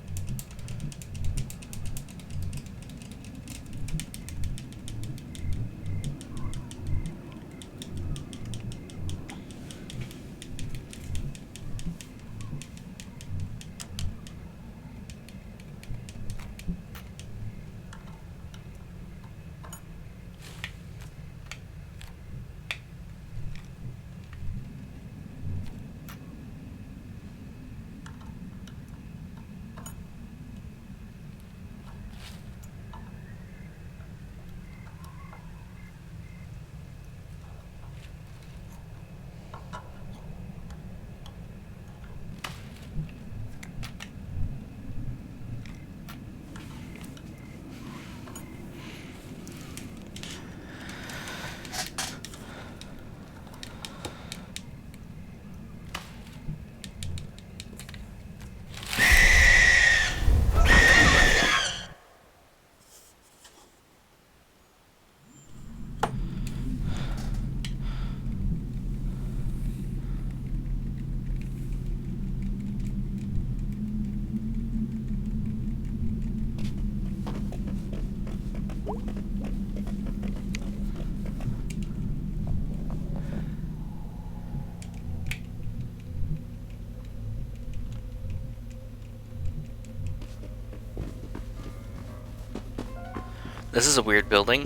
This is a weird building.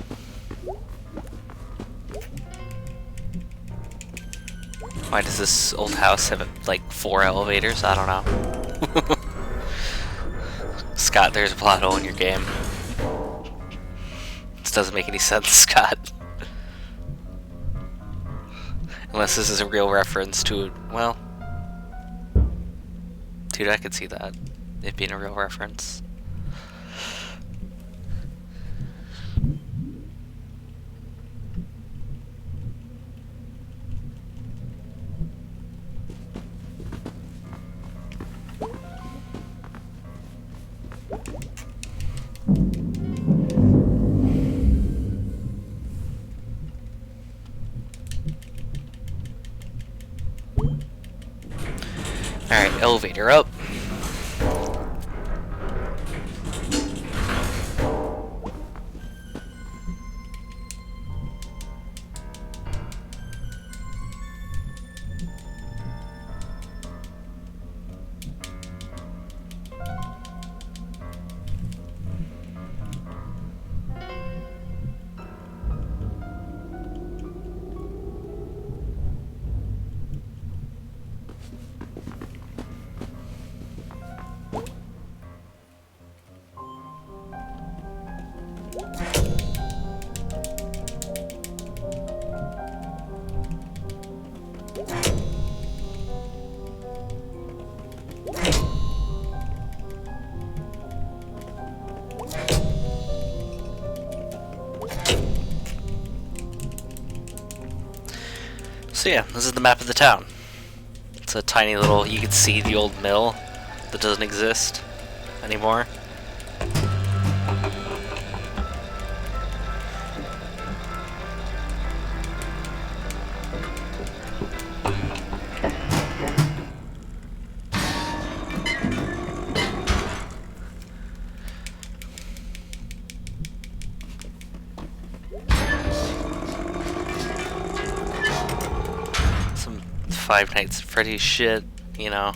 Why does this old house have like 4 elevators? I don't know. Scott, there's a plot hole in your game. This doesn't make any sense, Scott. Unless this is a real reference to, well... Dude, I could see that. It being a real reference. Alright, elevator up. So yeah, this is the map of the town. It's a tiny little, you can see the old mill that doesn't exist anymore. Five Nights at Freddy's shit, you know.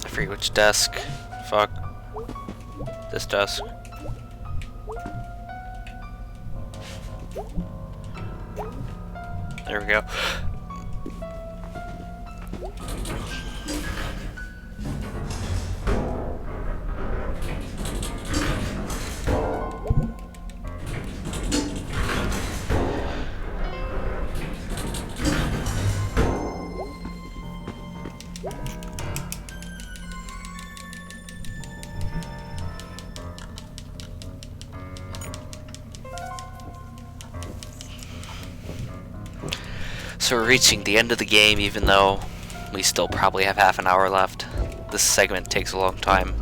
I forget which desk. Fuck. This desk. There we go. So we're reaching the end of the game, even though we still probably have half an hour left. This segment takes a long time.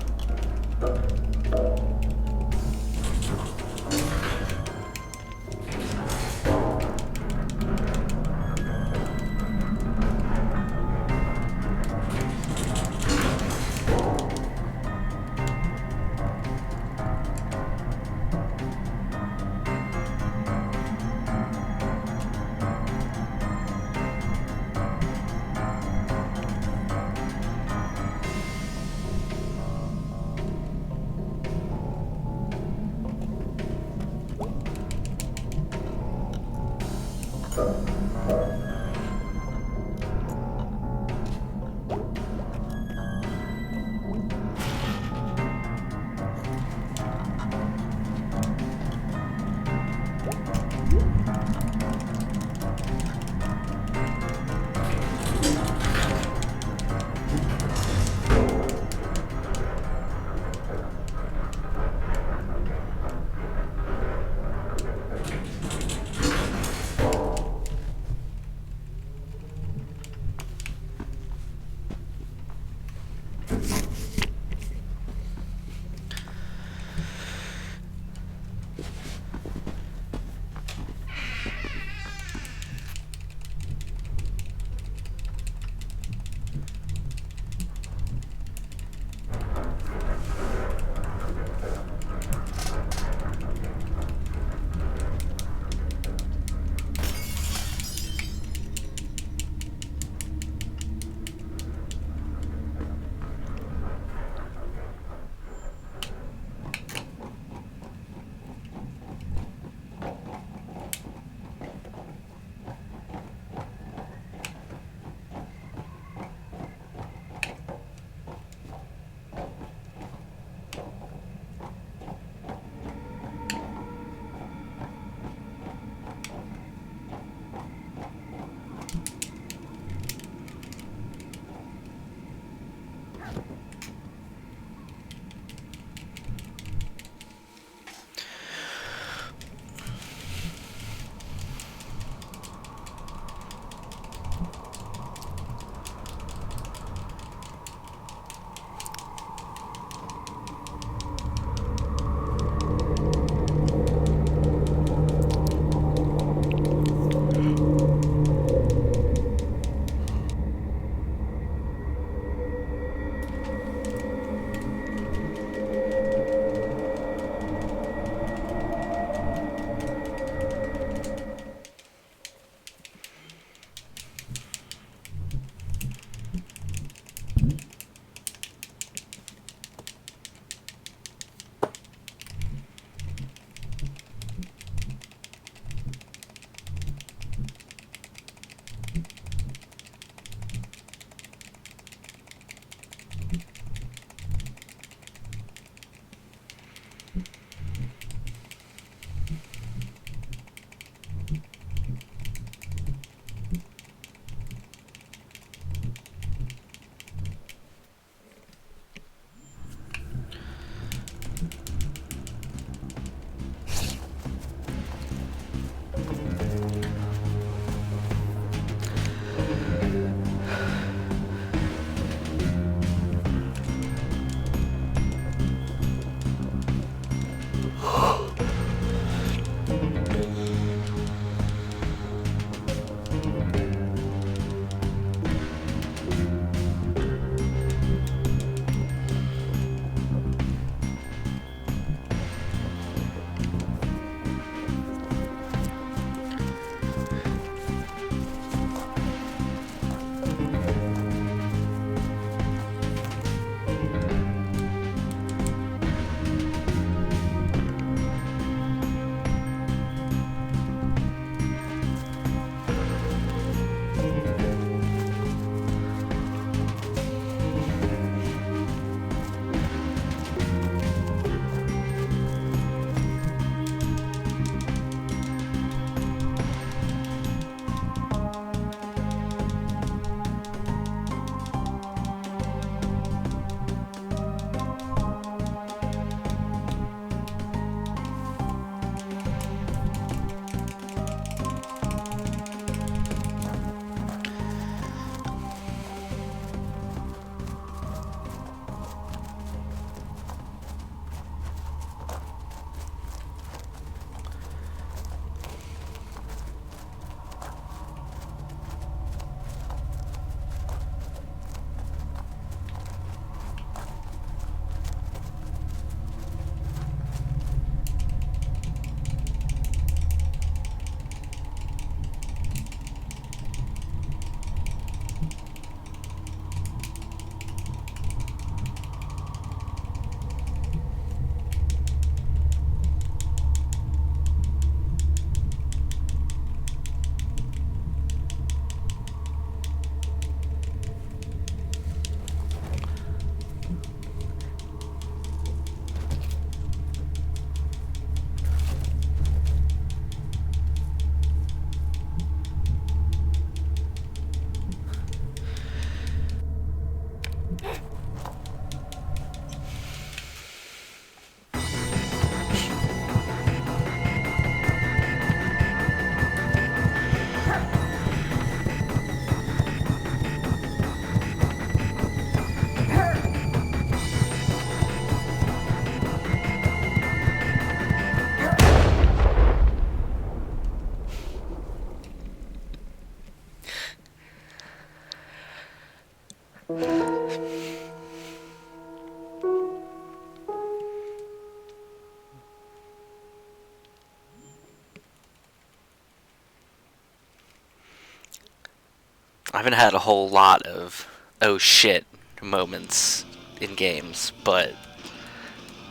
haven't had a whole lot of oh shit moments in games, but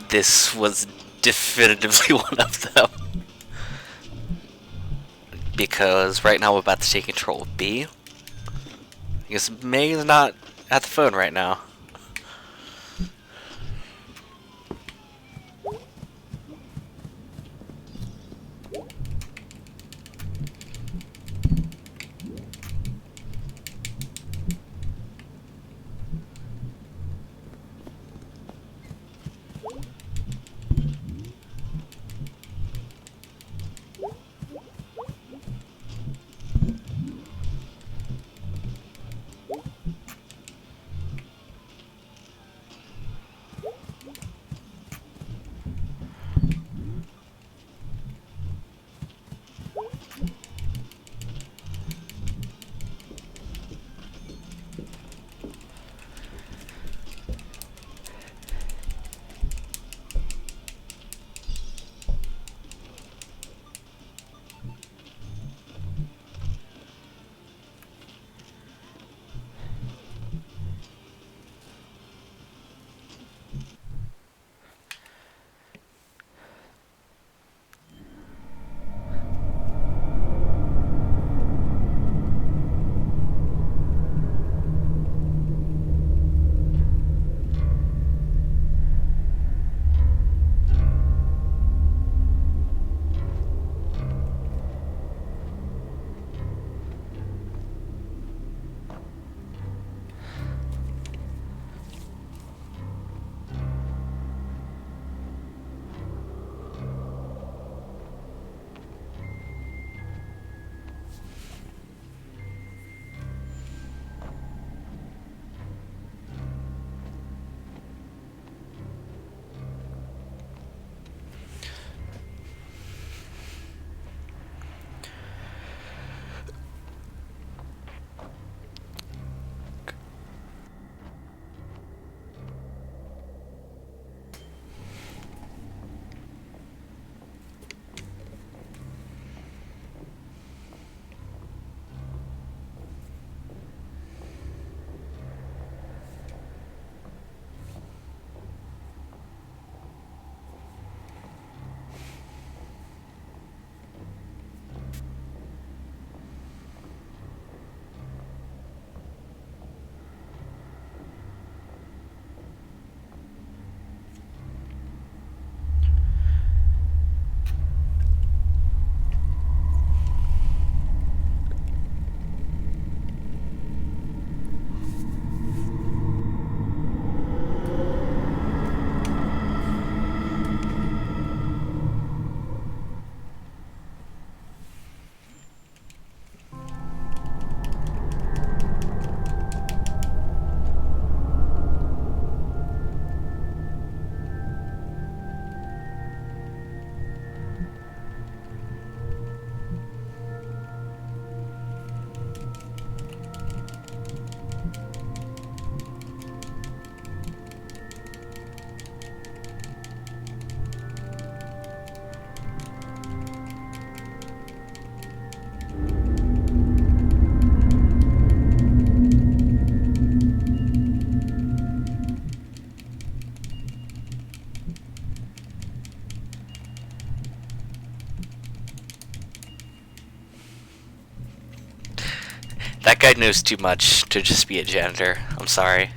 this was definitively one of them. Because right now we're about to take control of B. Because May is not at the phone right now. That guy knows too much to just be a janitor. I'm sorry.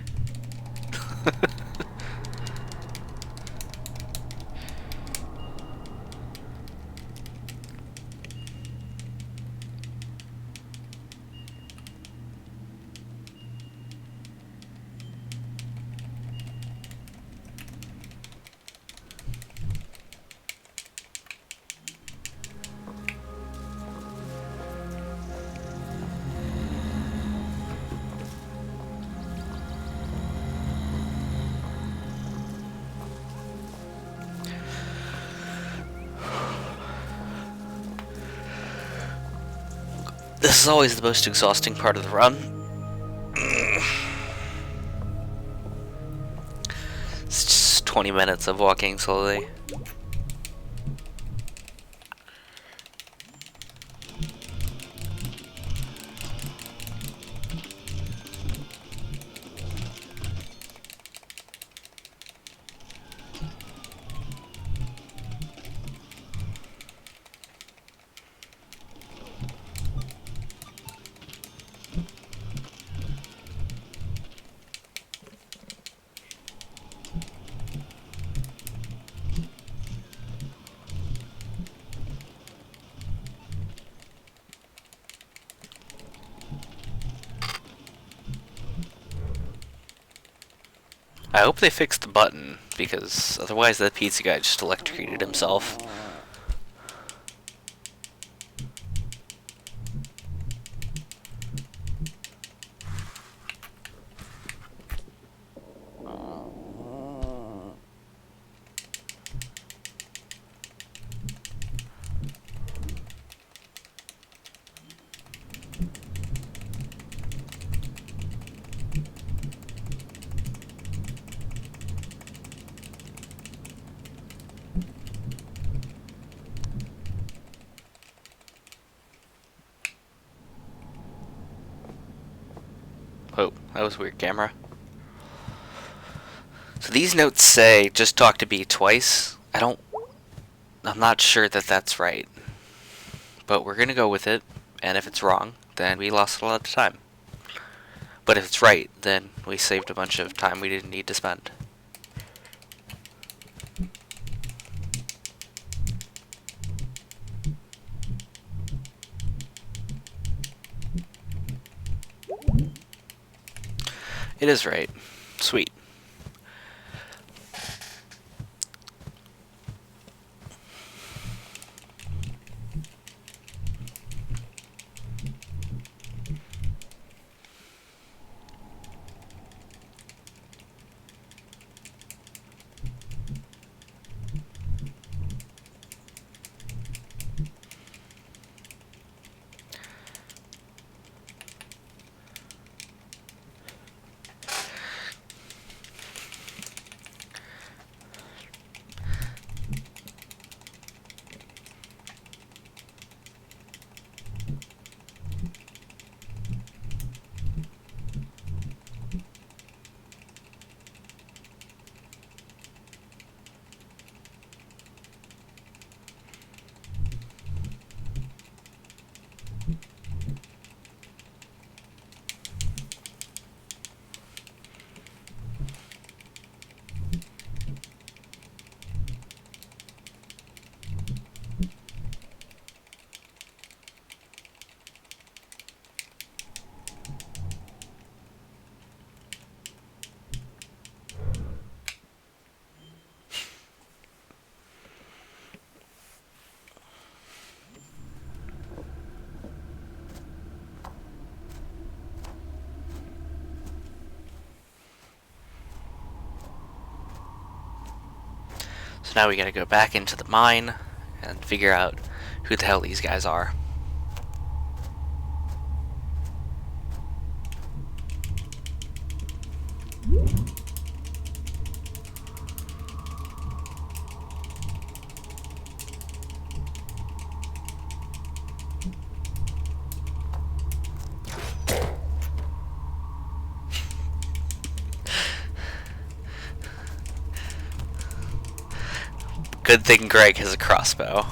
This is always the most exhausting part of the run. It's just 20 minutes of walking slowly. hope they fixed the button, because otherwise that pizza guy just electrocuted himself. Oh, that was weird, camera. So these notes say, just talk to B twice. I'm not sure that that's right. But we're gonna go with it, and if it's wrong, then we lost a lot of time. But if it's right, then we saved a bunch of time we didn't need to spend. It is right. Sweet. So now we gotta go back into the mine and figure out who the hell these guys are. Good thing Greg has a crossbow.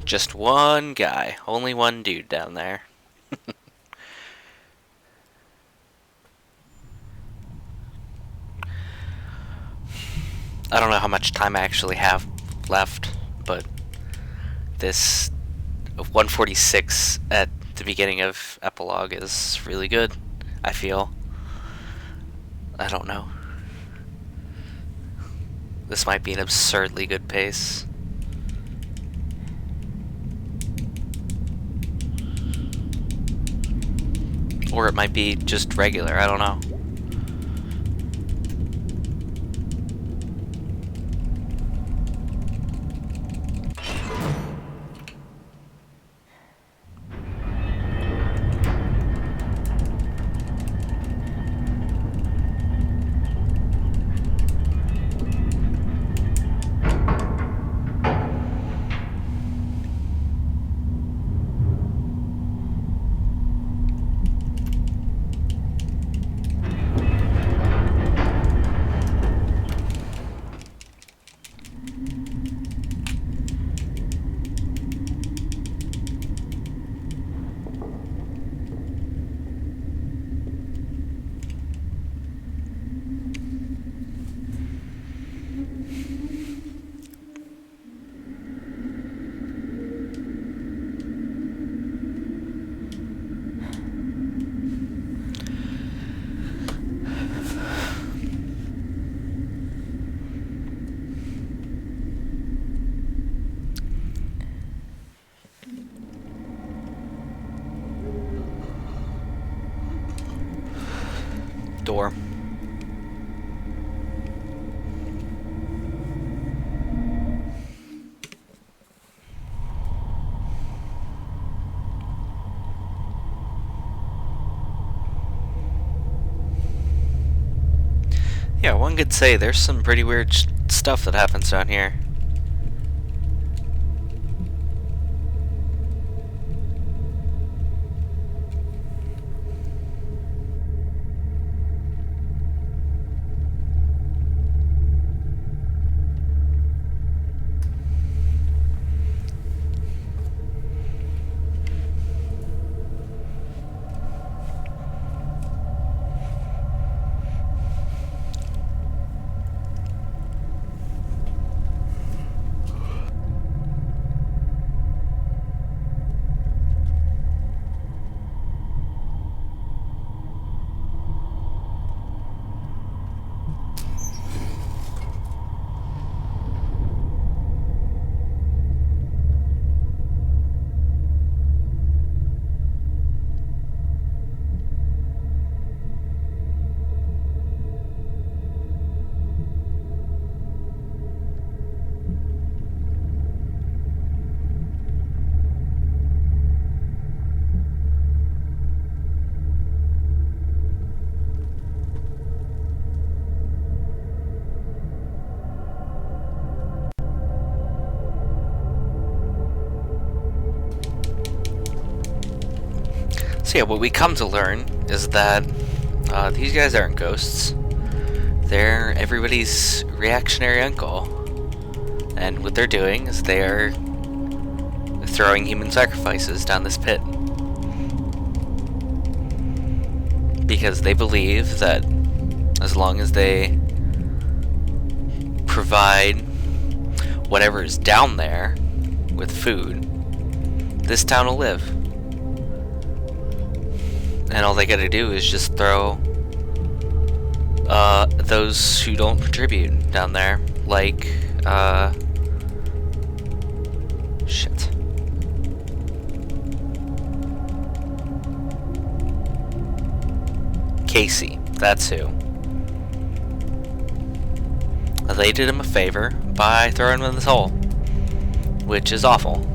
Just one guy, only one dude down there. I don't know how much time I actually have left, but this 146 at the beginning of epilogue is really good, I feel. I don't know. This might be an absurdly good pace. Or it might be just regular, I don't know. door. Yeah, one could say there's some pretty weird stuff that happens down here. So yeah, what we come to learn is that these guys aren't ghosts. They're everybody's reactionary uncle. And what they're doing is they're throwing human sacrifices down this pit. Because they believe that as long as they provide whatever is down there with food, this town will live. And all they gotta do is just throw those who don't contribute down there, like shit. Casey, that's who. They did him a favor by throwing him in this hole, which is awful.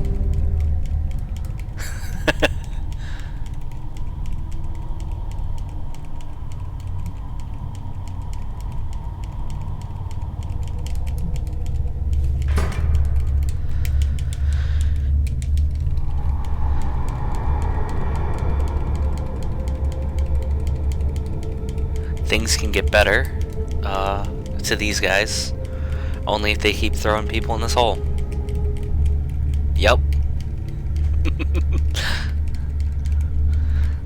Things can get better to these guys only if they keep throwing people in this hole. Yep.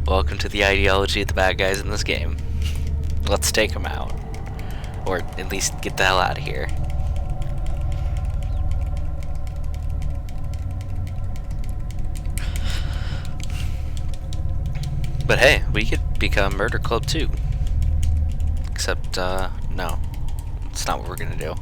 Welcome to the ideology of the bad guys in this game. Let's take them out. Or at least get the hell out of here. But hey, we could become Murder Club too. Except, no. It's not what we're gonna do.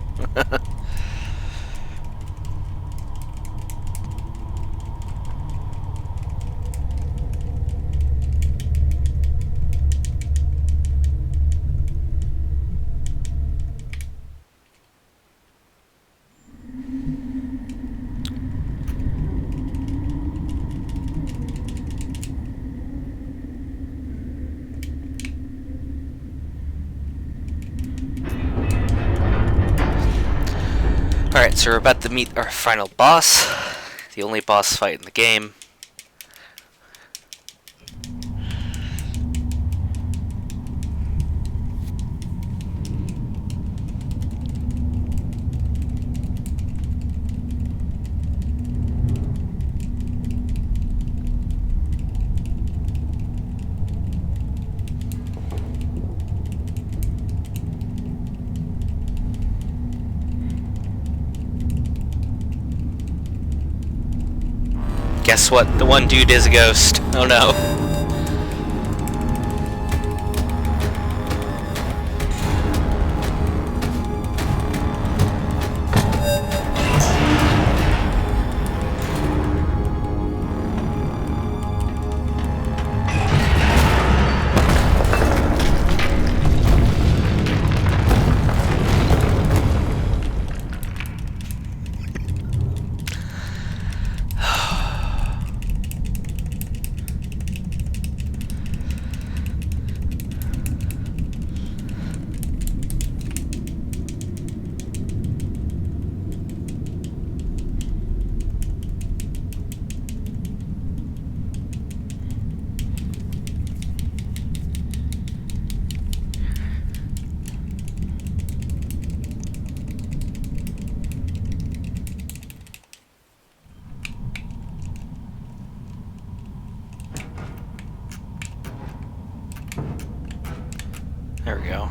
Alright, so we're about to meet our final boss. The only boss fight in the game. Guess what? The one dude is a ghost. Oh no. There we go.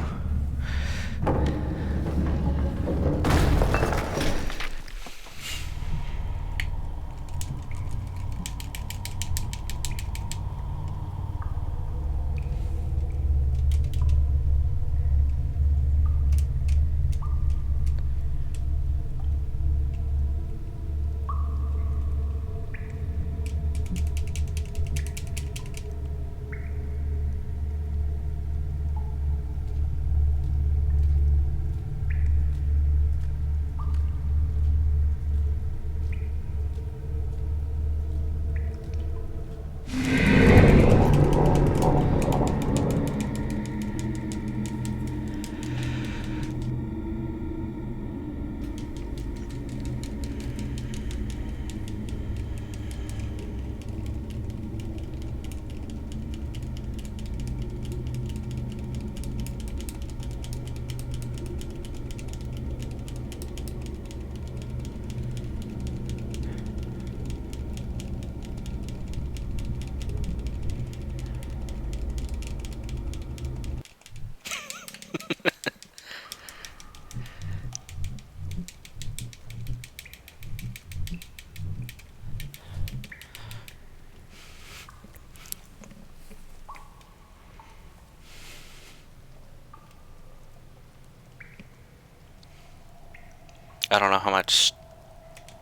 I don't know how much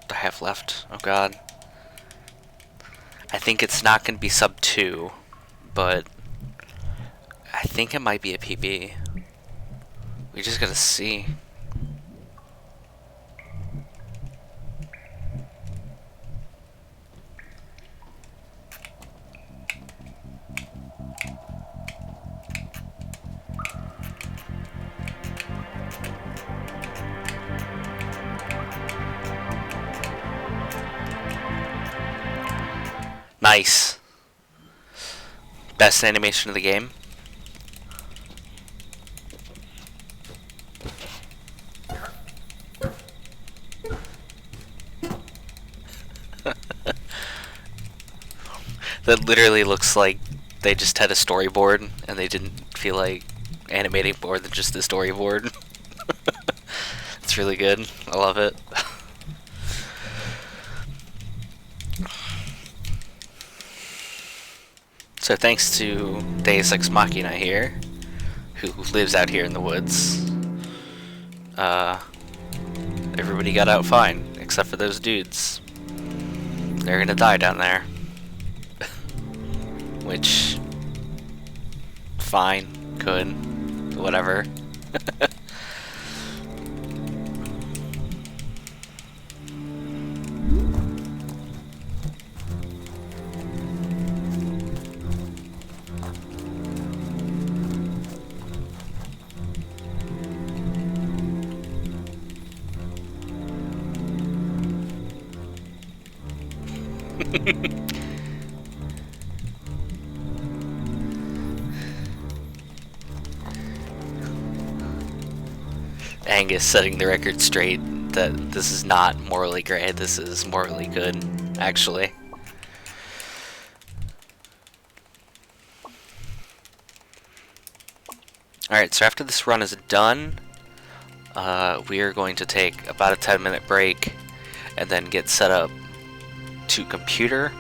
I have left. Oh god. I think it's not going to be sub 2, but I think it might be a PB. We just gotta see. Nice. Best animation of the game. That literally looks like they just had a storyboard and they didn't feel like animating more than just the storyboard. It's really good. I love it. So thanks to Deus Ex Machina here, who lives out here in the woods, everybody got out fine, except for those dudes. They're gonna die down there. Which, fine, good, whatever. Angus setting the record straight that this is not morally gray, this is morally good, actually. Alright, so after this run is done, we are going to take about a 10-minute break and then get set up to computer,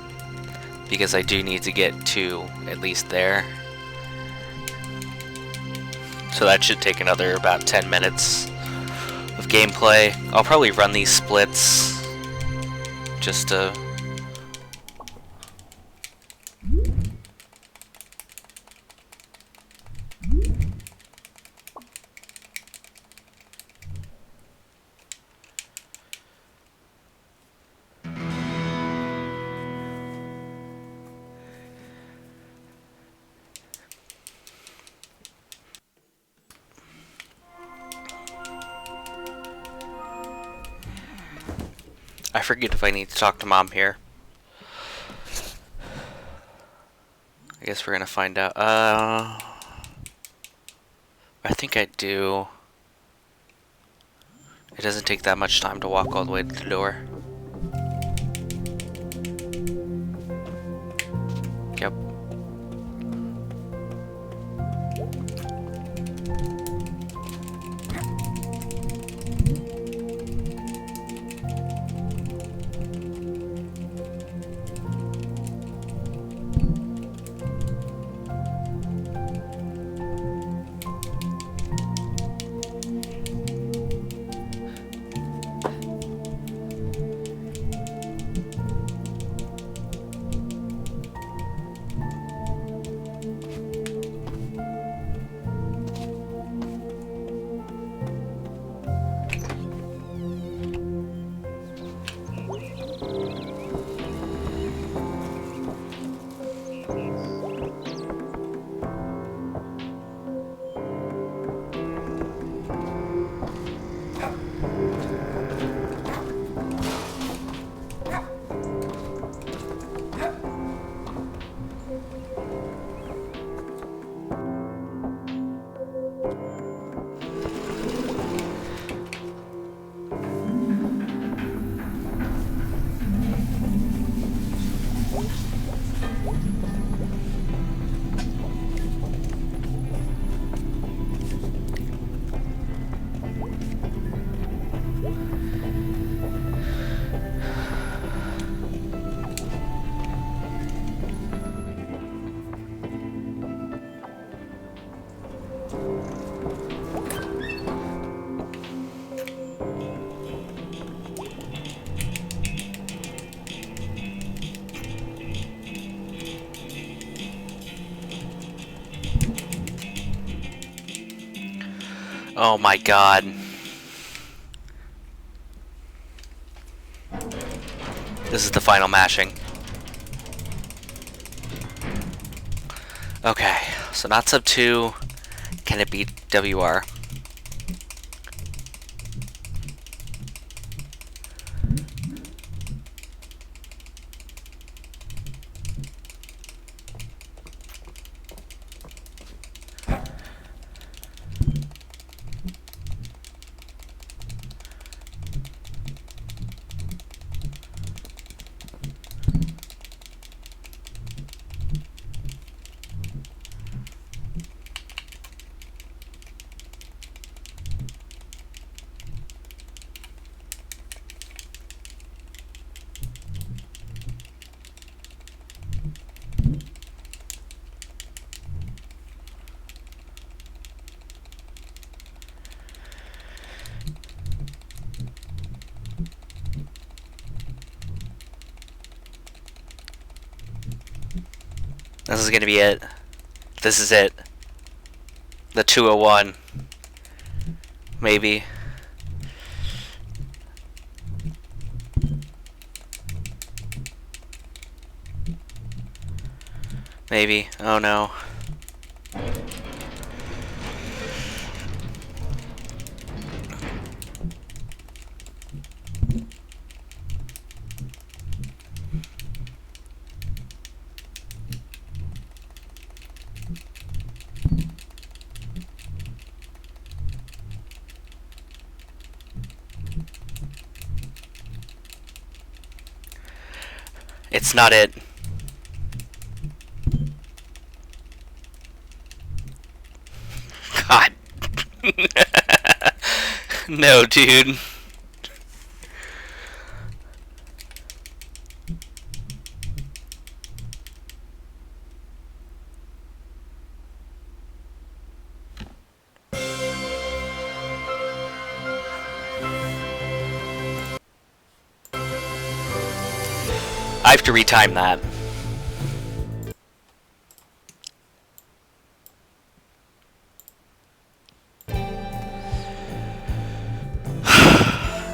because I do need to get to at least there. So that should take another about 10 minutes of gameplay. I'll probably run these splits just to... I forget if I need to talk to Mom here. I guess we're gonna find out. I think I do. It doesn't take that much time to walk all the way to the door. Yep. Oh my god. This is the final mashing. Okay, so not sub 2. Can it be WR? This is gonna be it. This is it. The 201. Maybe. Maybe. Oh no. It's not it. God. No, dude. I have to retime that.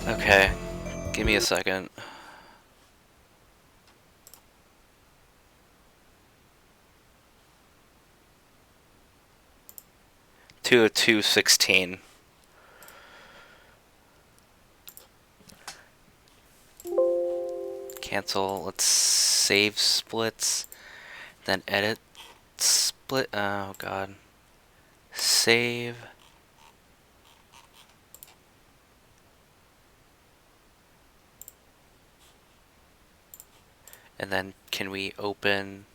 Okay, give me a second. Two 2:16. Cancel. Let's save splits, then edit split. Oh god. Save. And then can we open?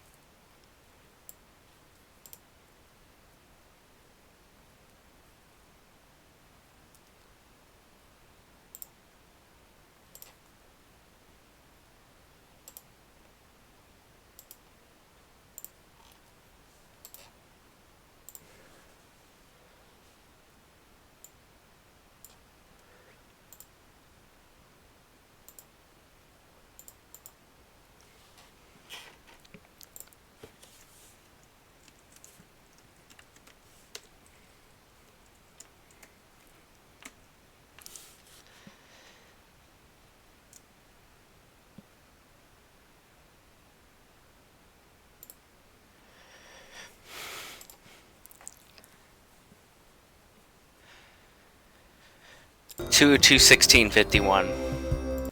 Two 2:16:51.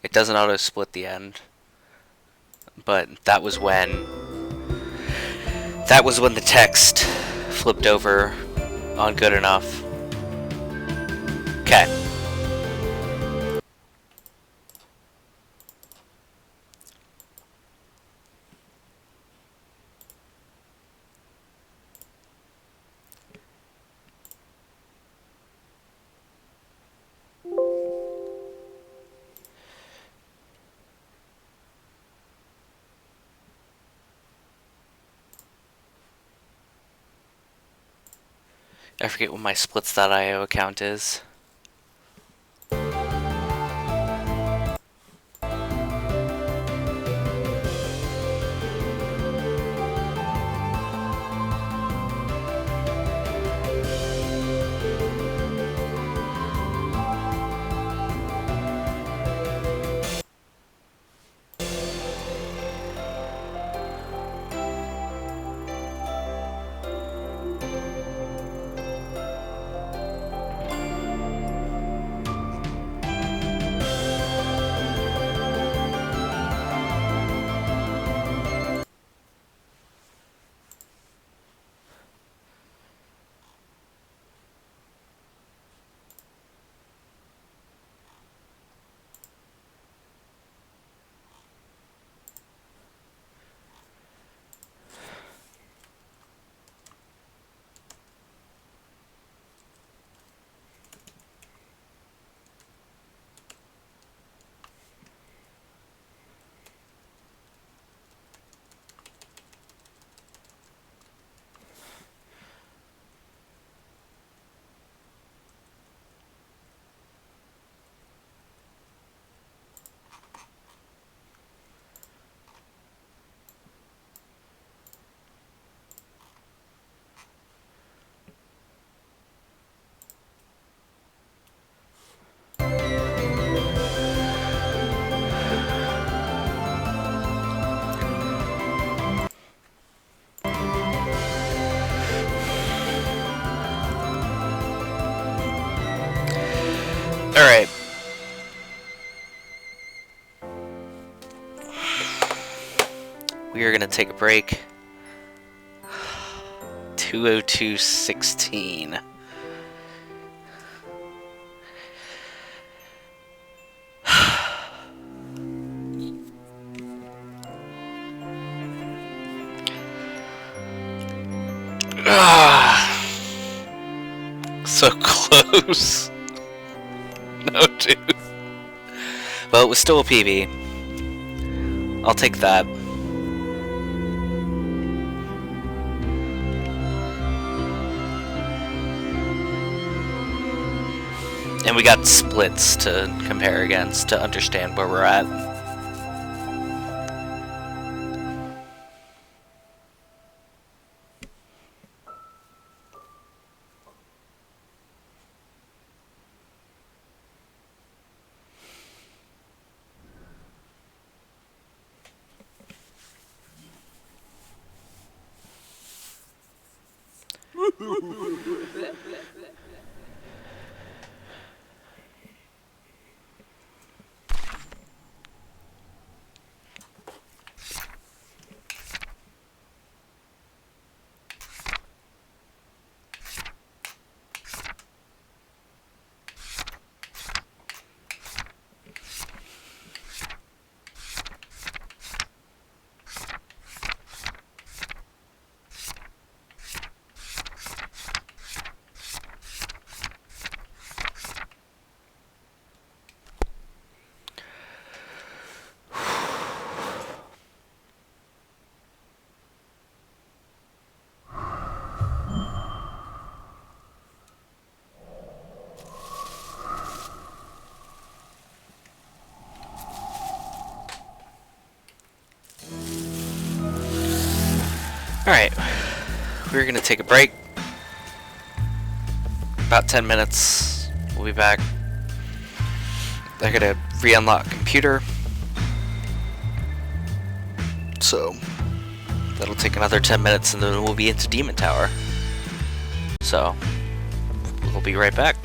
It doesn't auto split the end, but that was when the text flipped over on good enough. Okay. I forget what my splits.io account is. Alright. We are gonna take a break. 2:02:16. So close. No, dude. Well, it was still a PB. I'll take that. And we got splits to compare against to understand where we're at. Alright, we're gonna take a break. About 10 minutes, we'll be back. I gotta re-unlock computer. So, that'll take another 10 minutes and then we'll be into Demon Tower. So, we'll be right back.